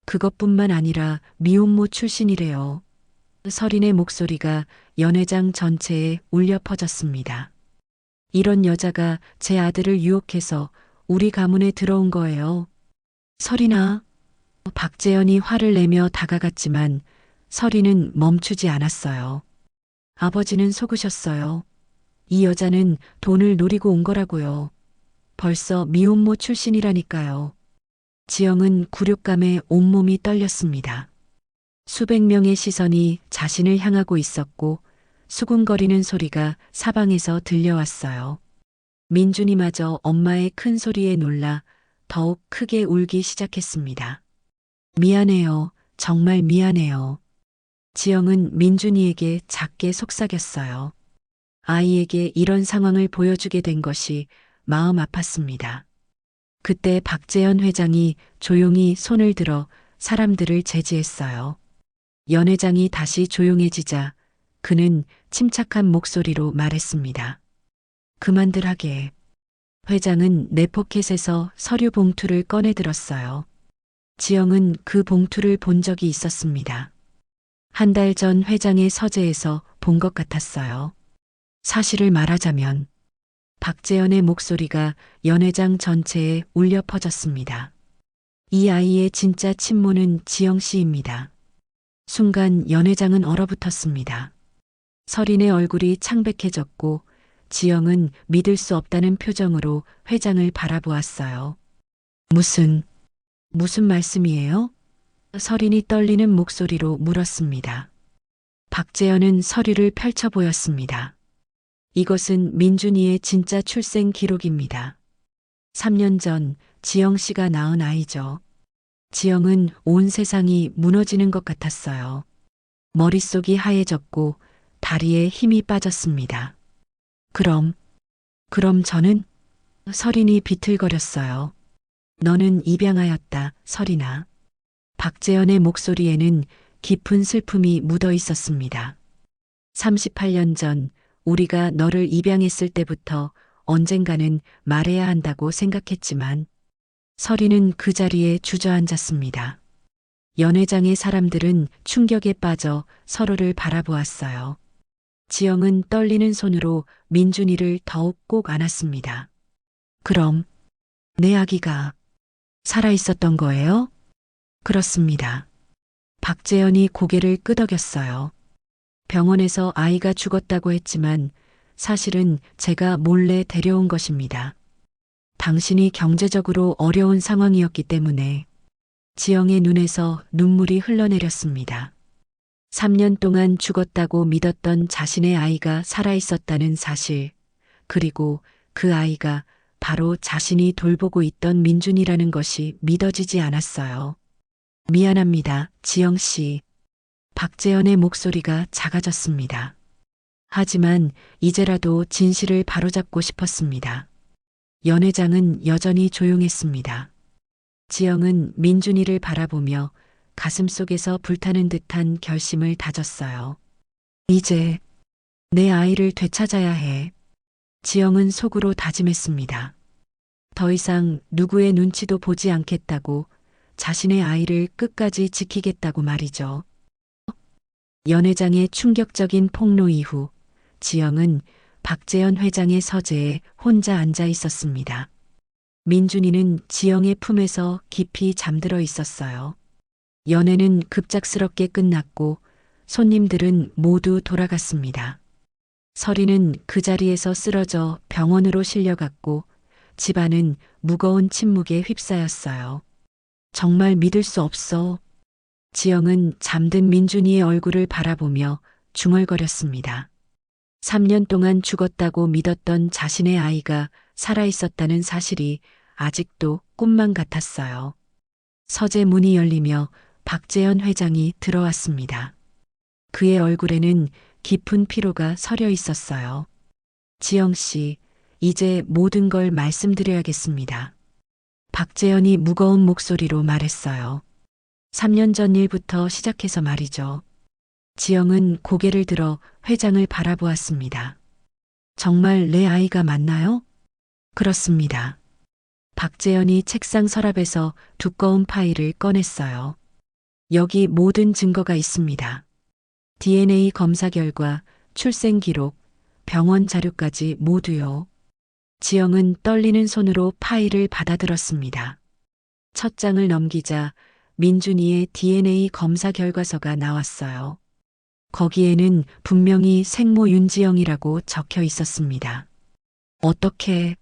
그것뿐만 아니라 미혼모 출신이래요. 설인의 목소리가 연회장 전체에 울려 퍼졌습니다. 이런 여자가 제 아들을 유혹해서 우리 가문에 들어온 거예요. 설인아. 박재현이 화를 내며 다가갔지만 설인은 멈추지 않았어요. 아버지는 속으셨어요. 이 여자는 돈을 노리고 온 거라고요. 벌써 미혼모 출신이라니까요. 지영은 굴욕감에 온몸이 떨렸습니다. 수백 명의 시선이 자신을 향하고 있었고 수군거리는 소리가 사방에서 들려왔어요. 민준이마저 엄마의 큰 소리에 놀라 더욱 크게 울기 시작했습니다. 미안해요. 정말 미안해요. 지영은 민준이에게 작게 속삭였어요. 아이에게 이런 상황을 보여주게 된 것이 마음 아팠습니다. 그때 박재현 회장이 조용히 손을 들어 사람들을 제지했어요. 연 회장이 다시 조용해지자 그는 침착한 목소리로 말했습니다. 그만들 하게. 회장은 내 포켓에서 서류 봉투를 꺼내 들었어요. 지영은 그 봉투를 본 적이 있었습니다. 한 달 전 회장의 서재에서 본 것 같았어요. 사실을 말하자면 박재현의 목소리가 연 회장 전체에 울려 퍼졌습니다. 이 아이의 진짜 친모는 지영 씨입니다. 순간 연 회장은 얼어붙었습니다. 설인의 얼굴이 창백해졌고 지영은 믿을 수 없다는 표정으로 회장을 바라보았어요. 무슨 말씀이에요? 설인이 떨리는 목소리로 물었습니다. 박재현은 서류를 펼쳐 보였습니다. 이것은 민준이의 진짜 출생 기록입니다. 3년 전 지영 씨가 낳은 아이죠. 지영은 온 세상이 무너지는 것 같았어요. 머릿속이 하얘졌고 다리에 힘이 빠졌습니다. 그럼 저는? 설인이 비틀거렸어요. 너는 입양하였다, 설인아. 박재현의 목소리에는 깊은 슬픔이 묻어 있었습니다. 38년 전 우리가 너를 입양했을 때부터 언젠가는 말해야 한다고 생각했지만 설인은 그 자리에 주저앉았습니다. 연 회장의 사람들은 충격에 빠져 서로를 바라보았어요. 지영은 떨리는 손으로 민준이를 더욱 꼭 안았습니다. 그럼 내 아기가 살아있었던 거예요? 그렇습니다. 박재현이 고개를 끄덕였어요. 병원에서 아이가 죽었다고 했지만 사실은 제가 몰래 데려온 것입니다. 당신이 경제적으로 어려운 상황이었기 때문에. 지영의 눈에서 눈물이 흘러내렸습니다. 3년 동안 죽었다고 믿었던 자신의 아이가 살아있었다는 사실, 그리고 그 아이가 바로 자신이 돌보고 있던 민준이라는 것이 믿어지지 않았어요. 미안합니다, 지영 씨. 박재현의 목소리가 작아졌습니다. 하지만 이제라도 진실을 바로잡고 싶었습니다. 연 회장은 여전히 조용했습니다. 지영은 민준이를 바라보며 가슴속에서 불타는 듯한 결심을 다졌어요. 이제 내 아이를 되찾아야 해. 지영은 속으로 다짐했습니다. 더 이상 누구의 눈치도 보지 않겠다고, 자신의 아이를 끝까지 지키겠다고 말이죠. 연 회장의 충격적인 폭로 이후 지영은 박재현 회장의 서재에 혼자 앉아 있었습니다. 민준이는 지영의 품에서 깊이 잠들어 있었어요. 연애는 급작스럽게 끝났고 손님들은 모두 돌아갔습니다. 설이는 그 자리에서 쓰러져 병원으로 실려갔고 집안은 무거운 침묵에 휩싸였어요. 정말 믿을 수 없어. 지영은 잠든 민준이의 얼굴을 바라보며 중얼거렸습니다. 3년 동안 죽었다고 믿었던 자신의 아이가 살아있었다는 사실이 아직도 꿈만 같았어요. 서재 문이 열리며 박재현 회장이 들어왔습니다. 그의 얼굴에는 깊은 피로가 서려 있었어요. 지영 씨, 이제 모든 걸 말씀드려야겠습니다. 박재현이 무거운 목소리로 말했어요. 3년 전 일부터 시작해서 말이죠. 지영은 고개를 들어 회장을 바라보았습니다. 정말 내 아이가 맞나요? 그렇습니다. 박재현이 책상 서랍에서 두꺼운 파일을 꺼냈어요. 여기 모든 증거가 있습니다. DNA 검사 결과, 출생 기록, 병원 자료까지 모두요. 지영은 떨리는 손으로 파일을 받아들었습니다. 첫 장을 넘기자 민준이의 DNA 검사 결과서가 나왔어요. 거기에는 분명히 생모 윤지영이라고 적혀 있었습니다. 어떻게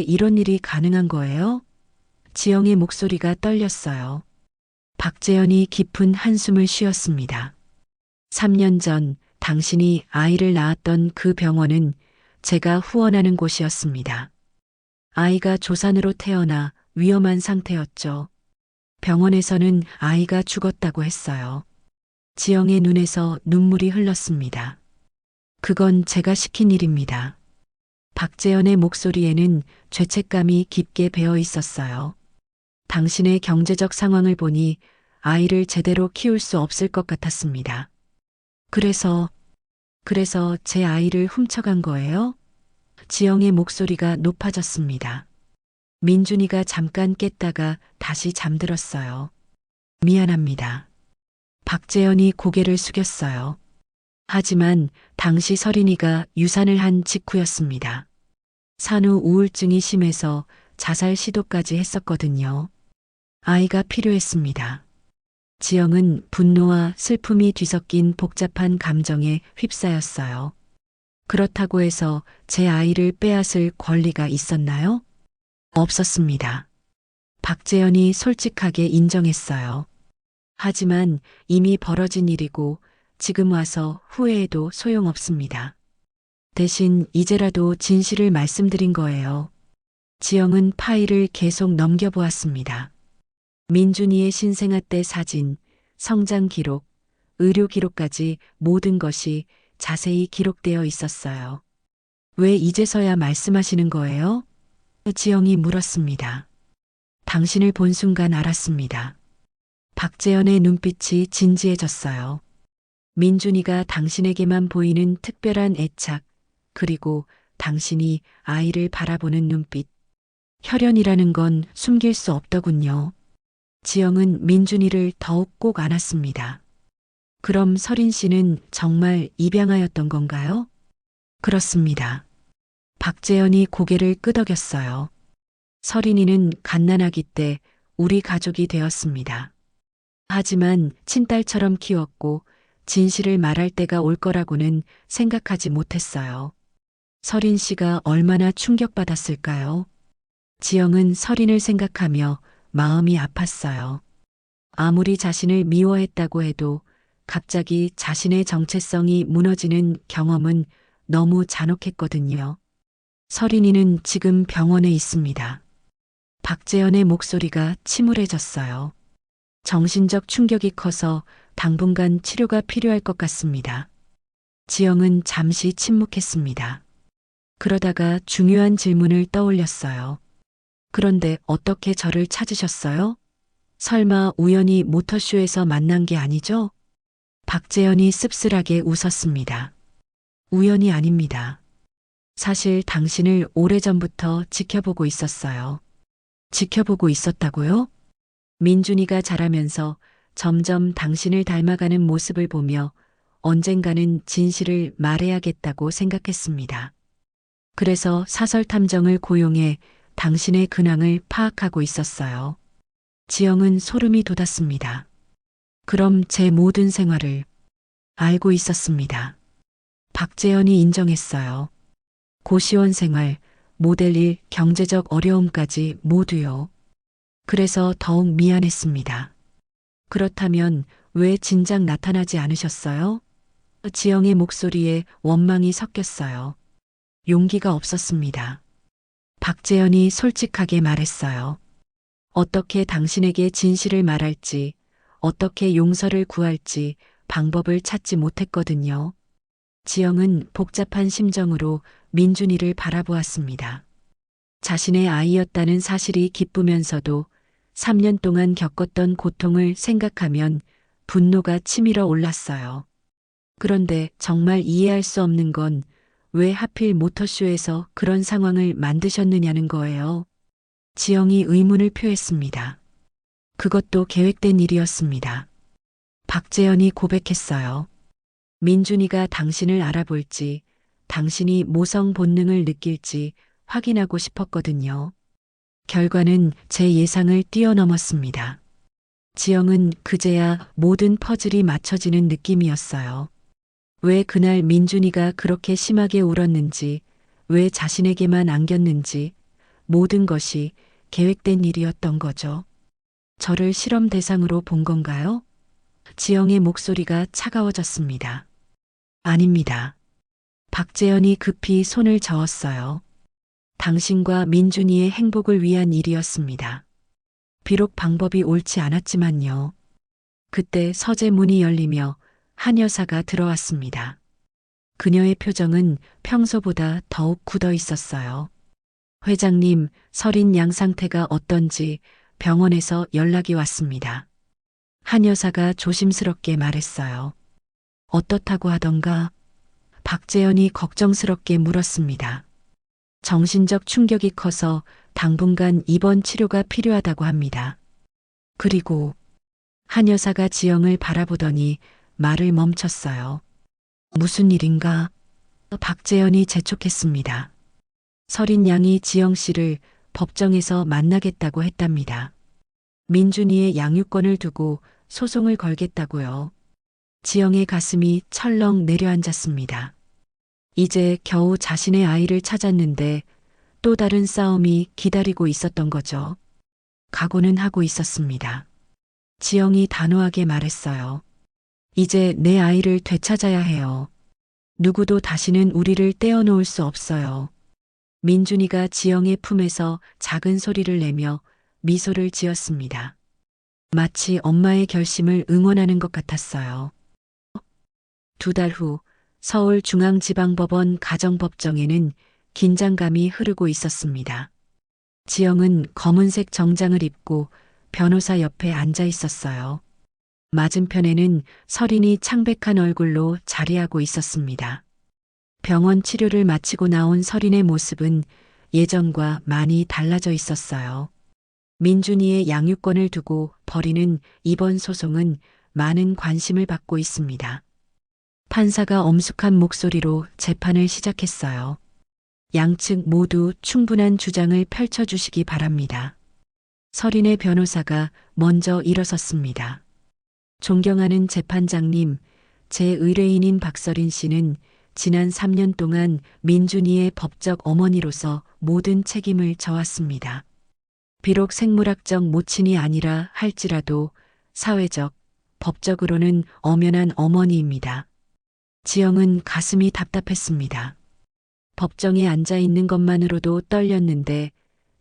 이런 일이 가능한 거예요? 지영의 목소리가 떨렸어요. 박재현이 깊은 한숨을 쉬었습니다. 3년 전 당신이 아이를 낳았던 그 병원은 제가 후원하는 곳이었습니다. 아이가 조산으로 태어나 위험한 상태였죠. 병원에서는 아이가 죽었다고 했어요. 지영의 눈에서 눈물이 흘렀습니다. 그건 제가 시킨 일입니다. 박재현의 목소리에는 죄책감이 깊게 배어 있었어요. 당신의 경제적 상황을 보니 아이를 제대로 키울 수 없을 것 같았습니다. 그래서 제 아이를 훔쳐간 거예요? 지영의 목소리가 높아졌습니다. 민준이가 잠깐 깼다가 다시 잠들었어요. 미안합니다. 박재현이 고개를 숙였어요. 하지만 당시 서린이가 유산을 한 직후였습니다. 산후 우울증이 심해서 자살 시도까지 했었거든요. 아이가 필요했습니다. 지영은 분노와 슬픔이 뒤섞인 복잡한 감정에 휩싸였어요. 그렇다고 해서 제 아이를 빼앗을 권리가 있었나요? 없었습니다. 박재현이 솔직하게 인정했어요. 하지만 이미 벌어진 일이고 지금 와서 후회해도 소용없습니다. 대신 이제라도 진실을 말씀드린 거예요. 지영은 파일을 계속 넘겨보았습니다. 민준이의 신생아 때 사진, 성장 기록, 의료 기록까지 모든 것이 자세히 기록되어 있었어요. 왜 이제서야 말씀하시는 거예요? 지영이 물었습니다. 당신을 본 순간 알았습니다. 박재현의 눈빛이 진지해졌어요. 민준이가 당신에게만 보이는 특별한 애착, 그리고 당신이 아이를 바라보는 눈빛. 혈연이라는 건 숨길 수 없더군요. 지영은 민준이를 더욱 꼭 안았습니다. 그럼 서린 씨는 정말 입양하였던 건가요? 그렇습니다. 박재현이 고개를 끄덕였어요. 서린이는 갓난아기 때 우리 가족이 되었습니다. 하지만 친딸처럼 키웠고 진실을 말할 때가 올 거라고는 생각하지 못했어요. 서린 씨가 얼마나 충격받았을까요? 지영은 서린을 생각하며 마음이 아팠어요. 아무리 자신을 미워했다고 해도 갑자기 자신의 정체성이 무너지는 경험은 너무 잔혹했거든요. 서린이는 지금 병원에 있습니다. 박재현의 목소리가 침울해졌어요. 정신적 충격이 커서 당분간 치료가 필요할 것 같습니다. 지영은 잠시 침묵했습니다. 그러다가 중요한 질문을 떠올렸어요. 그런데 어떻게 저를 찾으셨어요? 설마 우연히 모터쇼에서 만난 게 아니죠? 박재현이 씁쓸하게 웃었습니다. 우연이 아닙니다. 사실 당신을 오래전부터 지켜보고 있었어요. 지켜보고 있었다고요? 민준이가 자라면서 점점 당신을 닮아가는 모습을 보며 언젠가는 진실을 말해야겠다고 생각했습니다. 그래서 사설 탐정을 고용해 당신의 근황을 파악하고 있었어요. 지영은 소름이 돋았습니다. 그럼 제 모든 생활을 알고 있었습니다. 박재현이 인정했어요. 고시원 생활, 모델 일, 경제적 어려움까지 모두요. 그래서 더욱 미안했습니다. 그렇다면 왜 진작 나타나지 않으셨어요? 지영의 목소리에 원망이 섞였어요. 용기가 없었습니다. 박재현이 솔직하게 말했어요. 어떻게 당신에게 진실을 말할지, 어떻게 용서를 구할지 방법을 찾지 못했거든요. 지영은 복잡한 심정으로 민준이를 바라보았습니다. 자신의 아이였다는 사실이 기쁘면서도 3년 동안 겪었던 고통을 생각하면 분노가 치밀어 올랐어요. 그런데 정말 이해할 수 없는 건 왜 하필 모터쇼에서 그런 상황을 만드셨느냐는 거예요. 지영이 의문을 표했습니다. 그것도 계획된 일이었습니다. 박재현이 고백했어요. 민준이가 당신을 알아볼지, 당신이 모성 본능을 느낄지 확인하고 싶었거든요. 결과는 제 예상을 뛰어넘었습니다. 지영은 그제야 모든 퍼즐이 맞춰지는 느낌이었어요. 왜 그날 민준이가 그렇게 심하게 울었는지, 왜 자신에게만 안겼는지, 모든 것이 계획된 일이었던 거죠. 저를 실험 대상으로 본 건가요? 지영의 목소리가 차가워졌습니다. 아닙니다. 박재현이 급히 손을 저었어요. 당신과 민준이의 행복을 위한 일이었습니다. 비록 방법이 옳지 않았지만요. 그때 서재 문이 열리며 한 여사가 들어왔습니다. 그녀의 표정은 평소보다 더욱 굳어 있었어요. 회장님, 설인 양 상태가 어떤지 병원에서 연락이 왔습니다. 한 여사가 조심스럽게 말했어요. 어떻다고 하던가? 박재현이 걱정스럽게 물었습니다. 정신적 충격이 커서 당분간 입원 치료가 필요하다고 합니다. 그리고 한 여사가 지영을 바라보더니 말을 멈췄어요. 무슨 일인가? 박재현이 재촉했습니다. 설인 양이 지영 씨를 법정에서 만나겠다고 했답니다. 민준이의 양육권을 두고 소송을 걸겠다고요. 지영의 가슴이 철렁 내려앉았습니다. 이제 겨우 자신의 아이를 찾았는데 또 다른 싸움이 기다리고 있었던 거죠. 각오는 하고 있었습니다. 지영이 단호하게 말했어요. 이제 내 아이를 되찾아야 해요. 누구도 다시는 우리를 떼어놓을 수 없어요. 민준이가 지영의 품에서 작은 소리를 내며 미소를 지었습니다. 마치 엄마의 결심을 응원하는 것 같았어요. 2달 후 서울중앙지방법원 가정법정에는 긴장감이 흐르고 있었습니다. 지영은 검은색 정장을 입고 변호사 옆에 앉아 있었어요. 맞은편에는 설인이 창백한 얼굴로 자리하고 있었습니다. 병원 치료를 마치고 나온 설인의 모습은 예전과 많이 달라져 있었어요. 민준이의 양육권을 두고 벌이는 이번 소송은 많은 관심을 받고 있습니다. 판사가 엄숙한 목소리로 재판을 시작했어요. 양측 모두 충분한 주장을 펼쳐주시기 바랍니다. 설인의 변호사가 먼저 일어섰습니다. 존경하는 재판장님, 제 의뢰인인 박설인 씨는 지난 3년 동안 민준이의 법적 어머니로서 모든 책임을 져왔습니다. 비록 생물학적 모친이 아니라 할지라도 사회적, 법적으로는 엄연한 어머니입니다. 지영은 가슴이 답답했습니다. 법정에 앉아 있는 것만으로도 떨렸는데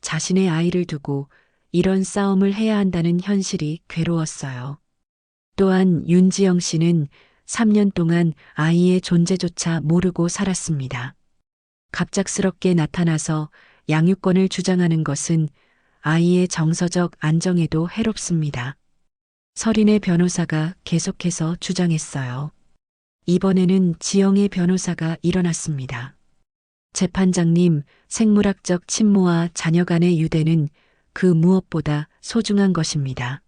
자신의 아이를 두고 이런 싸움을 해야 한다는 현실이 괴로웠어요. 또한 윤지영 씨는 3년 동안 아이의 존재조차 모르고 살았습니다. 갑작스럽게 나타나서 양육권을 주장하는 것은 아이의 정서적 안정에도 해롭습니다. 설인의 변호사가 계속해서 주장했어요. 이번에는 지영의 변호사가 일어났습니다. 재판장님, 생물학적 친모와 자녀 간의 유대는 그 무엇보다 소중한 것입니다.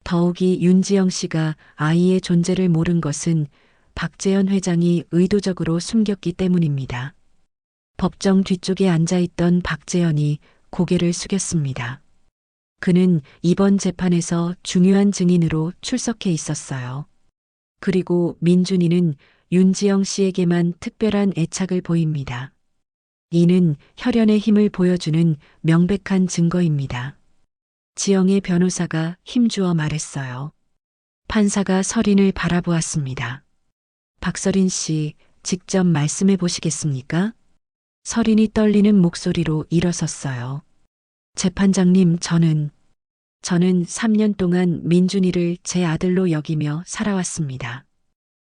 더욱이 윤지영 씨가 아이의 존재를 모른 것은 박재현 회장이 의도적으로 숨겼기 때문입니다. 법정 뒤쪽에 앉아있던 박재현이 고개를 숙였습니다. 그는 이번 재판에서 중요한 증인으로 출석해 있었어요. 그리고 민준이는 윤지영 씨에게만 특별한 애착을 보입니다. 이는 혈연의 힘을 보여주는 명백한 증거입니다. 지영의 변호사가 힘주어 말했어요. 판사가 설인을 바라보았습니다. 박설인 씨, 직접 말씀해 보시겠습니까? 설인이 떨리는 목소리로 일어섰어요. 재판장님, 저는 3년 동안 민준이를 제 아들로 여기며 살아왔습니다.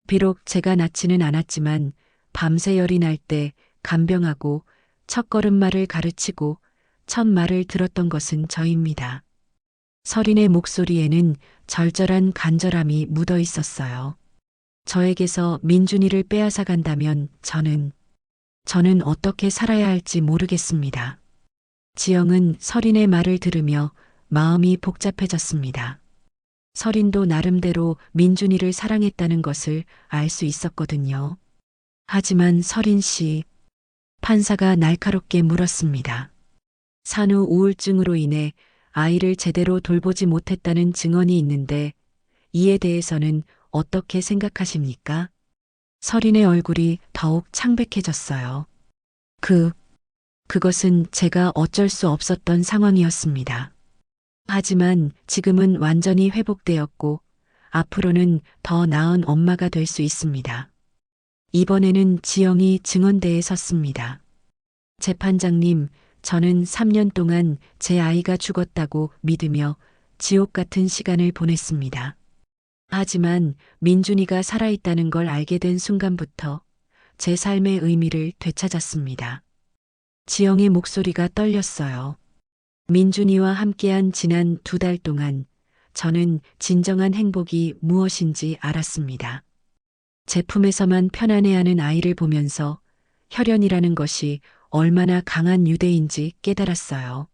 비록 제가 낳지는 않았지만 밤새 열이 날 때 간병하고 첫걸음말을 가르치고 첫 말을 들었던 것은 저입니다. 서린의 목소리에는 절절한 간절함이 묻어 있었어요. 저에게서 민준이를 빼앗아 간다면 저는 어떻게 살아야 할지 모르겠습니다. 지영은 서린의 말을 들으며 마음이 복잡해졌습니다. 서린도 나름대로 민준이를 사랑했다는 것을 알 수 있었거든요. 하지만 서린 씨, 판사가 날카롭게 물었습니다. 산후 우울증으로 인해 아이를 제대로 돌보지 못했다는 증언이 있는데 이에 대해서는 어떻게 생각하십니까? 서린의 얼굴이 더욱 창백해졌어요. 그것은 제가 어쩔 수 없었던 상황이었습니다. 하지만 지금은 완전히 회복되었고 앞으로는 더 나은 엄마가 될 수 있습니다. 이번에는 지영이 증언대에 섰습니다. 재판장님, 저는 3년 동안 제 아이가 죽었다고 믿으며 지옥 같은 시간을 보냈습니다. 하지만 민준이가 살아있다는 걸 알게 된 순간부터 제 삶의 의미를 되찾았습니다. 지영의 목소리가 떨렸어요. 민준이와 함께한 지난 2달 동안 저는 진정한 행복이 무엇인지 알았습니다. 제품에서만 편안해하는 아이를 보면서 혈연이라는 것이 얼마나 강한 유대인지 깨달았어요.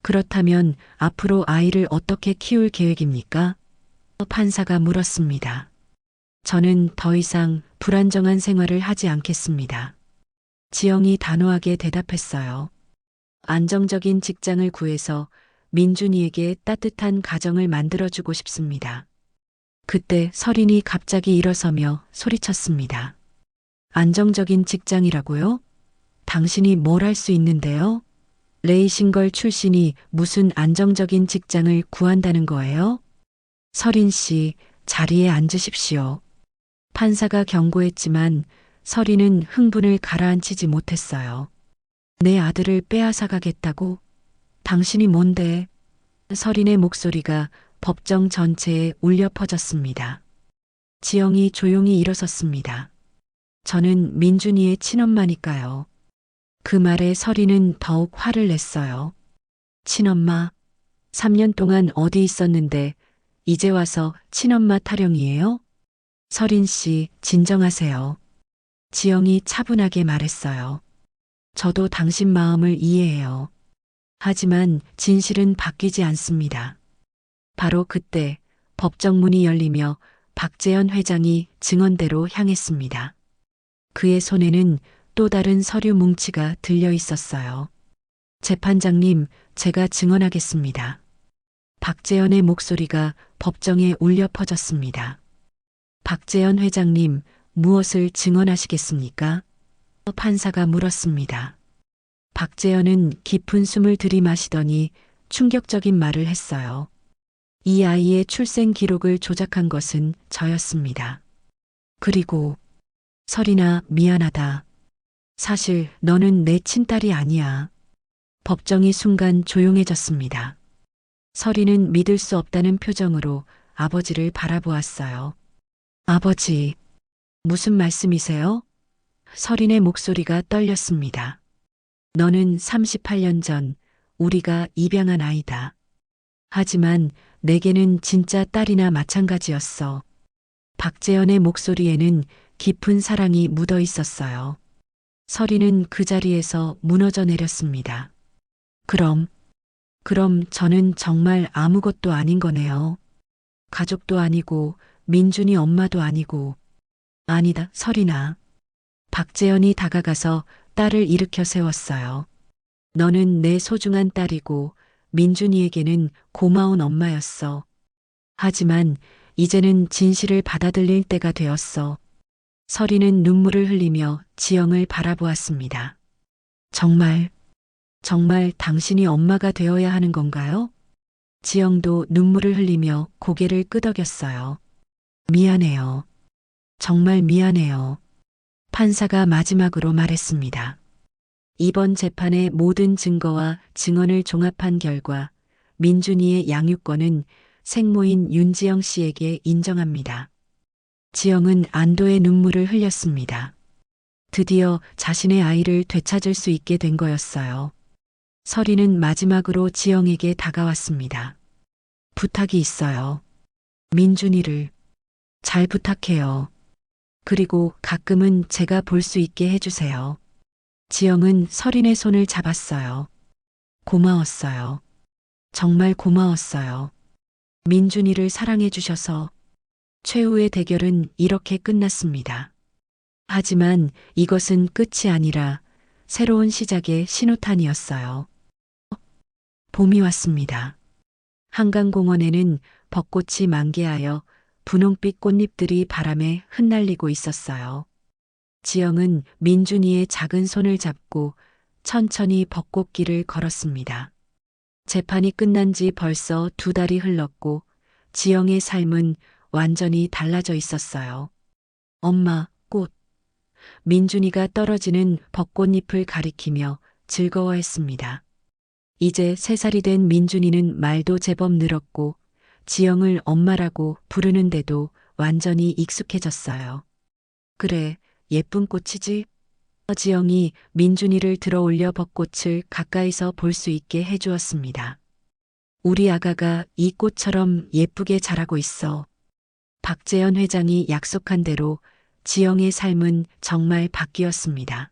그렇다면 앞으로 아이를 어떻게 키울 계획입니까? 판사가 물었습니다. 저는 더 이상 불안정한 생활을 하지 않겠습니다. 지영이 단호하게 대답했어요. 안정적인 직장을 구해서 민준이에게 따뜻한 가정을 만들어주고 싶습니다. 그때 서린이 갑자기 일어서며 소리쳤습니다. 안정적인 직장이라고요? 당신이 뭘 할 수 있는데요? 레이싱걸 출신이 무슨 안정적인 직장을 구한다는 거예요? 서린 씨, 자리에 앉으십시오. 판사가 경고했지만 서린은 흥분을 가라앉히지 못했어요. 내 아들을 빼앗아 가겠다고? 당신이 뭔데? 서린의 목소리가 법정 전체에 울려 퍼졌습니다. 지영이 조용히 일어섰습니다. 저는 민준이의 친엄마니까요. 그 말에 서린은 더욱 화를 냈어요. 친엄마, 3년 동안 어디 있었는데 이제 와서 친엄마 타령이에요? 서린 씨, 진정하세요. 지영이 차분하게 말했어요. 저도 당신 마음을 이해해요. 하지만 진실은 바뀌지 않습니다. 바로 그때 법정 문이 열리며 박재현 회장이 증언대로 향했습니다. 그의 손에는 또 다른 서류 뭉치가 들려 있었어요. 재판장님, 제가 증언하겠습니다. 박재현의 목소리가 법정에 울려 퍼졌습니다. 박재현 회장님, 무엇을 증언하시겠습니까? 판사가 물었습니다. 박재현은 깊은 숨을 들이마시더니 충격적인 말을 했어요. 이 아이의 출생 기록을 조작한 것은 저였습니다. 그리고 서린아, 미안하다. 사실 너는 내 친딸이 아니야. 법정이 순간 조용해졌습니다. 서린은 믿을 수 없다는 표정으로 아버지를 바라보았어요. 아버지, 무슨 말씀이세요? 서린의 목소리가 떨렸습니다. 너는 38년 전 우리가 입양한 아이다. 하지만 내게는 진짜 딸이나 마찬가지였어. 박재현의 목소리에는 깊은 사랑이 묻어 있었어요. 서린은 그 자리에서 무너져 내렸습니다. 그럼 저는 정말 아무것도 아닌 거네요. 가족도 아니고 민준이 엄마도 아니고. 아니다, 서린아. 박재현이 다가가서 딸을 일으켜 세웠어요. 너는 내 소중한 딸이고 민준이에게는 고마운 엄마였어. 하지만 이제는 진실을 받아들일 때가 되었어. 서린은 눈물을 흘리며 지영을 바라보았습니다. 정말 당신이 엄마가 되어야 하는 건가요? 지영도 눈물을 흘리며 고개를 끄덕였어요. 미안해요. 정말 미안해요. 판사가 마지막으로 말했습니다. 이번 재판의 모든 증거와 증언을 종합한 결과 민준이의 양육권은 생모인 윤지영 씨에게 인정합니다. 지영은 안도의 눈물을 흘렸습니다. 드디어 자신의 아이를 되찾을 수 있게 된 거였어요. 서린은 마지막으로 지영에게 다가왔습니다. 부탁이 있어요. 민준이를 잘 부탁해요. 그리고 가끔은 제가 볼 수 있게 해주세요. 지영은 설인의 손을 잡았어요. 고마웠어요. 정말 고마웠어요. 민준이를 사랑해 주셔서 최후의 대결은 이렇게 끝났습니다. 하지만 이것은 끝이 아니라 새로운 시작의 신호탄이었어요. 봄이 왔습니다. 한강공원에는 벚꽃이 만개하여 분홍빛 꽃잎들이 바람에 흩날리고 있었어요. 지영은 민준이의 작은 손을 잡고 천천히 벚꽃길을 걸었습니다. 재판이 끝난 지 벌써 2달이 흘렀고 지영의 삶은 완전히 달라져 있었어요. 엄마, 꽃. 민준이가 떨어지는 벚꽃잎을 가리키며 즐거워했습니다. 이제 3살이 된 민준이는 말도 제법 늘었고 지영을 엄마라고 부르는데도 완전히 익숙해졌어요. 그래, 예쁜 꽃이지? 지영이 민준이를 들어 올려 벚꽃을 가까이서 볼 수 있게 해주었습니다. 우리 아가가 이 꽃처럼 예쁘게 자라고 있어. 박재현 회장이 약속한 대로 지영의 삶은 정말 바뀌었습니다.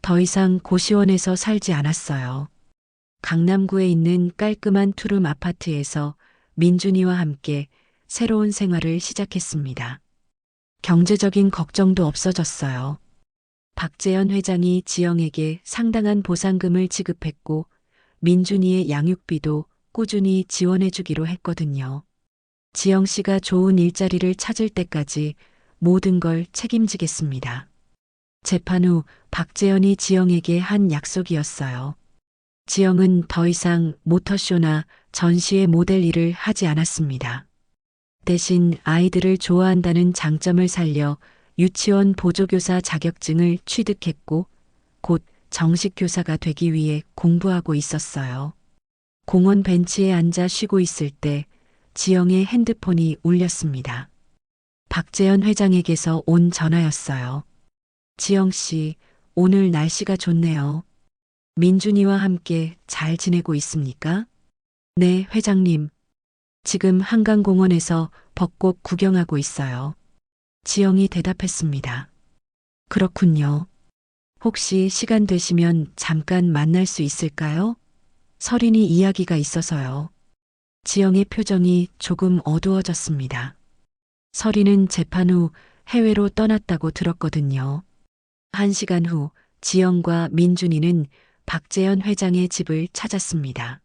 더 이상 고시원에서 살지 않았어요. 강남구에 있는 깔끔한 투룸 아파트에서 민준이와 함께 새로운 생활을 시작했습니다. 경제적인 걱정도 없어졌어요. 박재현 회장이 지영에게 상당한 보상금을 지급했고 민준이의 양육비도 꾸준히 지원해 주기로 했거든요. 지영 씨가 좋은 일자리를 찾을 때까지 모든 걸 책임지겠습니다. 재판 후 박재현이 지영에게 한 약속이었어요. 지영은 더 이상 모터쇼나 전시회 모델 일을 하지 않았습니다. 대신 아이들을 좋아한다는 장점을 살려 유치원 보조교사 자격증을 취득했고 곧 정식 교사가 되기 위해 공부하고 있었어요. 공원 벤치에 앉아 쉬고 있을 때 지영의 핸드폰이 울렸습니다. 박재현 회장에게서 온 전화였어요. 지영 씨, 오늘 날씨가 좋네요. 민준이와 함께 잘 지내고 있습니까? 네, 회장님. 지금 한강공원에서 벚꽃 구경하고 있어요. 지영이 대답했습니다. 그렇군요. 혹시 시간 되시면 잠깐 만날 수 있을까요? 설인이 이야기가 있어서요. 지영의 표정이 조금 어두워졌습니다. 설인은 재판 후 해외로 떠났다고 들었거든요. 1시간 후 지영과 민준이는 박재현 회장의 집을 찾았습니다.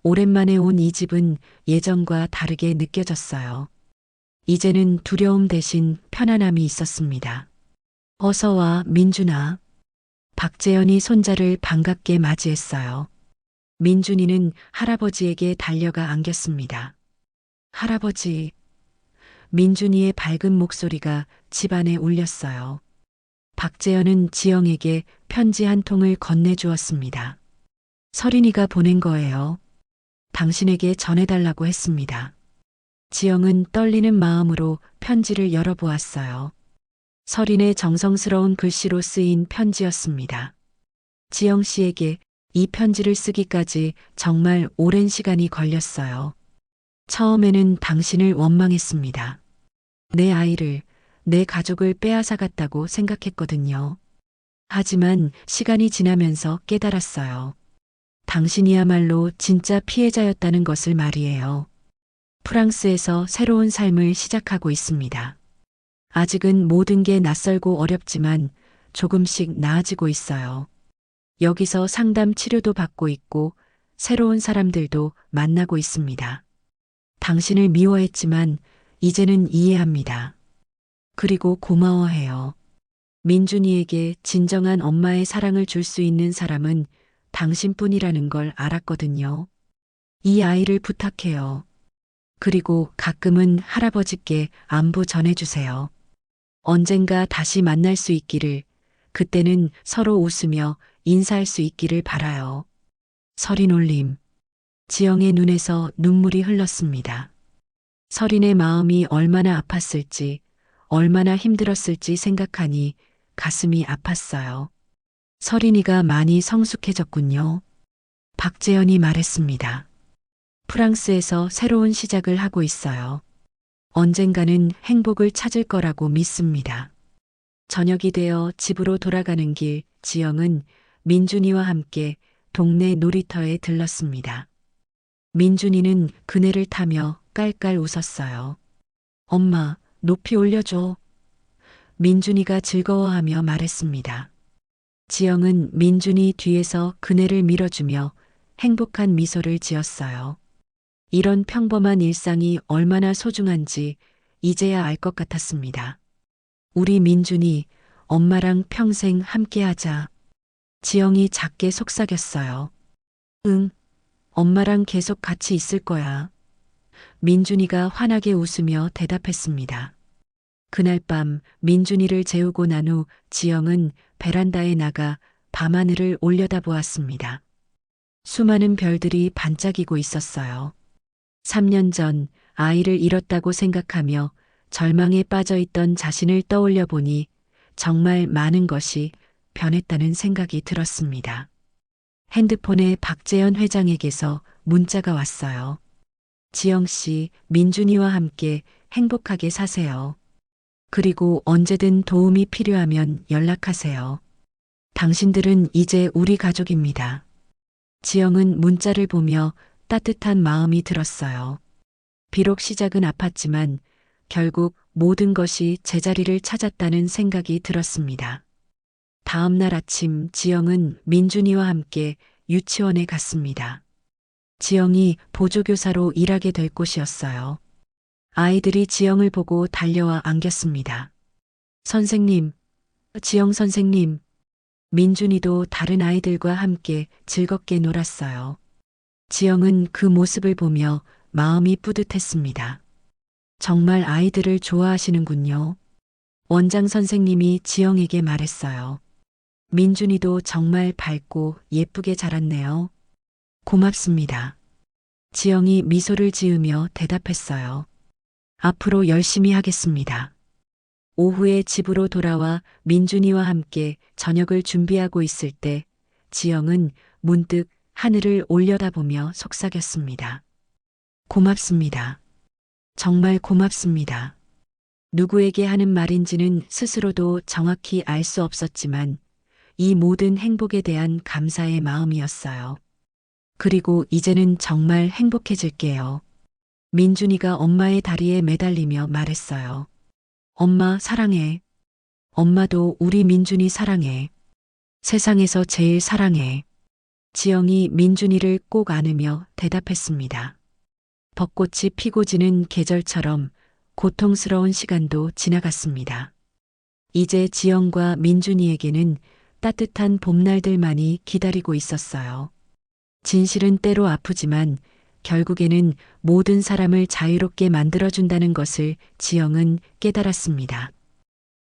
오랜만에 온 이 집은 예전과 다르게 느껴졌어요. 이제는 두려움 대신 편안함이 있었습니다. 어서 와, 민준아. 박재현이 손자를 반갑게 맞이했어요. 민준이는 할아버지에게 달려가 안겼습니다. 할아버지. 민준이의 밝은 목소리가 집안에 울렸어요. 박재현은 지영에게 편지 한 통을 건네주었습니다. 설인이가 보낸 거예요. 당신에게 전해달라고 했습니다. 지영은 떨리는 마음으로 편지를 열어보았어요. 설인의 정성스러운 글씨로 쓰인 편지였습니다. 지영 씨에게 이 편지를 쓰기까지 정말 오랜 시간이 걸렸어요. 처음에는 당신을 원망했습니다. 내 아이를, 내 가족을 빼앗아갔다고 생각했거든요. 하지만 시간이 지나면서 깨달았어요. 당신이야말로 진짜 피해자였다는 것을 말이에요. 프랑스에서 새로운 삶을 시작하고 있습니다. 아직은 모든 게 낯설고 어렵지만 조금씩 나아지고 있어요. 여기서 상담 치료도 받고 있고 새로운 사람들도 만나고 있습니다. 당신을 미워했지만 이제는 이해합니다. 그리고 고마워해요. 민준이에게 진정한 엄마의 사랑을 줄 수 있는 사람은 당신뿐이라는 걸 알았거든요. 이 아이를 부탁해요. 그리고 가끔은 할아버지께 안부 전해주세요. 언젠가 다시 만날 수 있기를, 그때는 서로 웃으며 인사할 수 있기를 바라요. 설인 올림. 지영의 눈에서 눈물이 흘렀습니다. 설인의 마음이 얼마나 아팠을지, 얼마나 힘들었을지 생각하니 가슴이 아팠어요. 설인이가 많이 성숙해졌군요. 박재현이 말했습니다. 프랑스에서 새로운 시작을 하고 있어요. 언젠가는 행복을 찾을 거라고 믿습니다. 저녁이 되어 집으로 돌아가는 길, 지영은 민준이와 함께 동네 놀이터에 들렀습니다. 민준이는 그네를 타며 깔깔 웃었어요. 엄마, 높이 올려줘. 민준이가 즐거워하며 말했습니다. 지영은 민준이 뒤에서 그네를 밀어주며 행복한 미소를 지었어요. 이런 평범한 일상이 얼마나 소중한지 이제야 알 것 같았습니다. 우리 민준이 엄마랑 평생 함께하자. 지영이 작게 속삭였어요. 응, 엄마랑 계속 같이 있을 거야. 민준이가 환하게 웃으며 대답했습니다. 그날 밤 민준이를 재우고 난 후 지영은 베란다에 나가 밤하늘을 올려다보았습니다. 수많은 별들이 반짝이고 있었어요. 3년 전 아이를 잃었다고 생각하며 절망에 빠져 있던 자신을 떠올려 보니 정말 많은 것이 변했다는 생각이 들었습니다. 핸드폰에 박재현 회장에게서 문자가 왔어요. 지영 씨, 민준이와 함께 행복하게 사세요. 그리고 언제든 도움이 필요하면 연락하세요. 당신들은 이제 우리 가족입니다. 지영은 문자를 보며 따뜻한 마음이 들었어요. 비록 시작은 아팠지만 결국 모든 것이 제자리를 찾았다는 생각이 들었습니다. 다음 날 아침 지영은 민준이와 함께 유치원에 갔습니다. 지영이 보조교사로 일하게 될 곳이었어요. 아이들이 지영을 보고 달려와 안겼습니다. 선생님, 지영 선생님, 민준이도 다른 아이들과 함께 즐겁게 놀았어요. 지영은 그 모습을 보며 마음이 뿌듯했습니다. 정말 아이들을 좋아하시는군요. 원장 선생님이 지영에게 말했어요. 민준이도 정말 밝고 예쁘게 자랐네요. 고맙습니다. 지영이 미소를 지으며 대답했어요. 앞으로 열심히 하겠습니다. 오후에 집으로 돌아와 민준이와 함께 저녁을 준비하고 있을 때 지영은 문득 하늘을 올려다보며 속삭였습니다. 고맙습니다. 정말 고맙습니다. 누구에게 하는 말인지는 스스로도 정확히 알 수 없었지만 이 모든 행복에 대한 감사의 마음이었어요. 그리고 이제는 정말 행복해질게요. 민준이가 엄마의 다리에 매달리며 말했어요. 엄마 사랑해. 엄마도 우리 민준이 사랑해. 세상에서 제일 사랑해. 지영이 민준이를 꼭 안으며 대답했습니다. 벚꽃이 피고 지는 계절처럼 고통스러운 시간도 지나갔습니다. 이제 지영과 민준이에게는 따뜻한 봄날들만이 기다리고 있었어요. 진실은 때로 아프지만 결국에는 모든 사람을 자유롭게 만들어준다는 것을 지영은 깨달았습니다.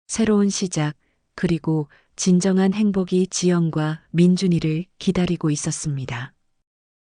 새로운 시작, 그리고 진정한 행복이 지영과 민준이를 기다리고 있었습니다.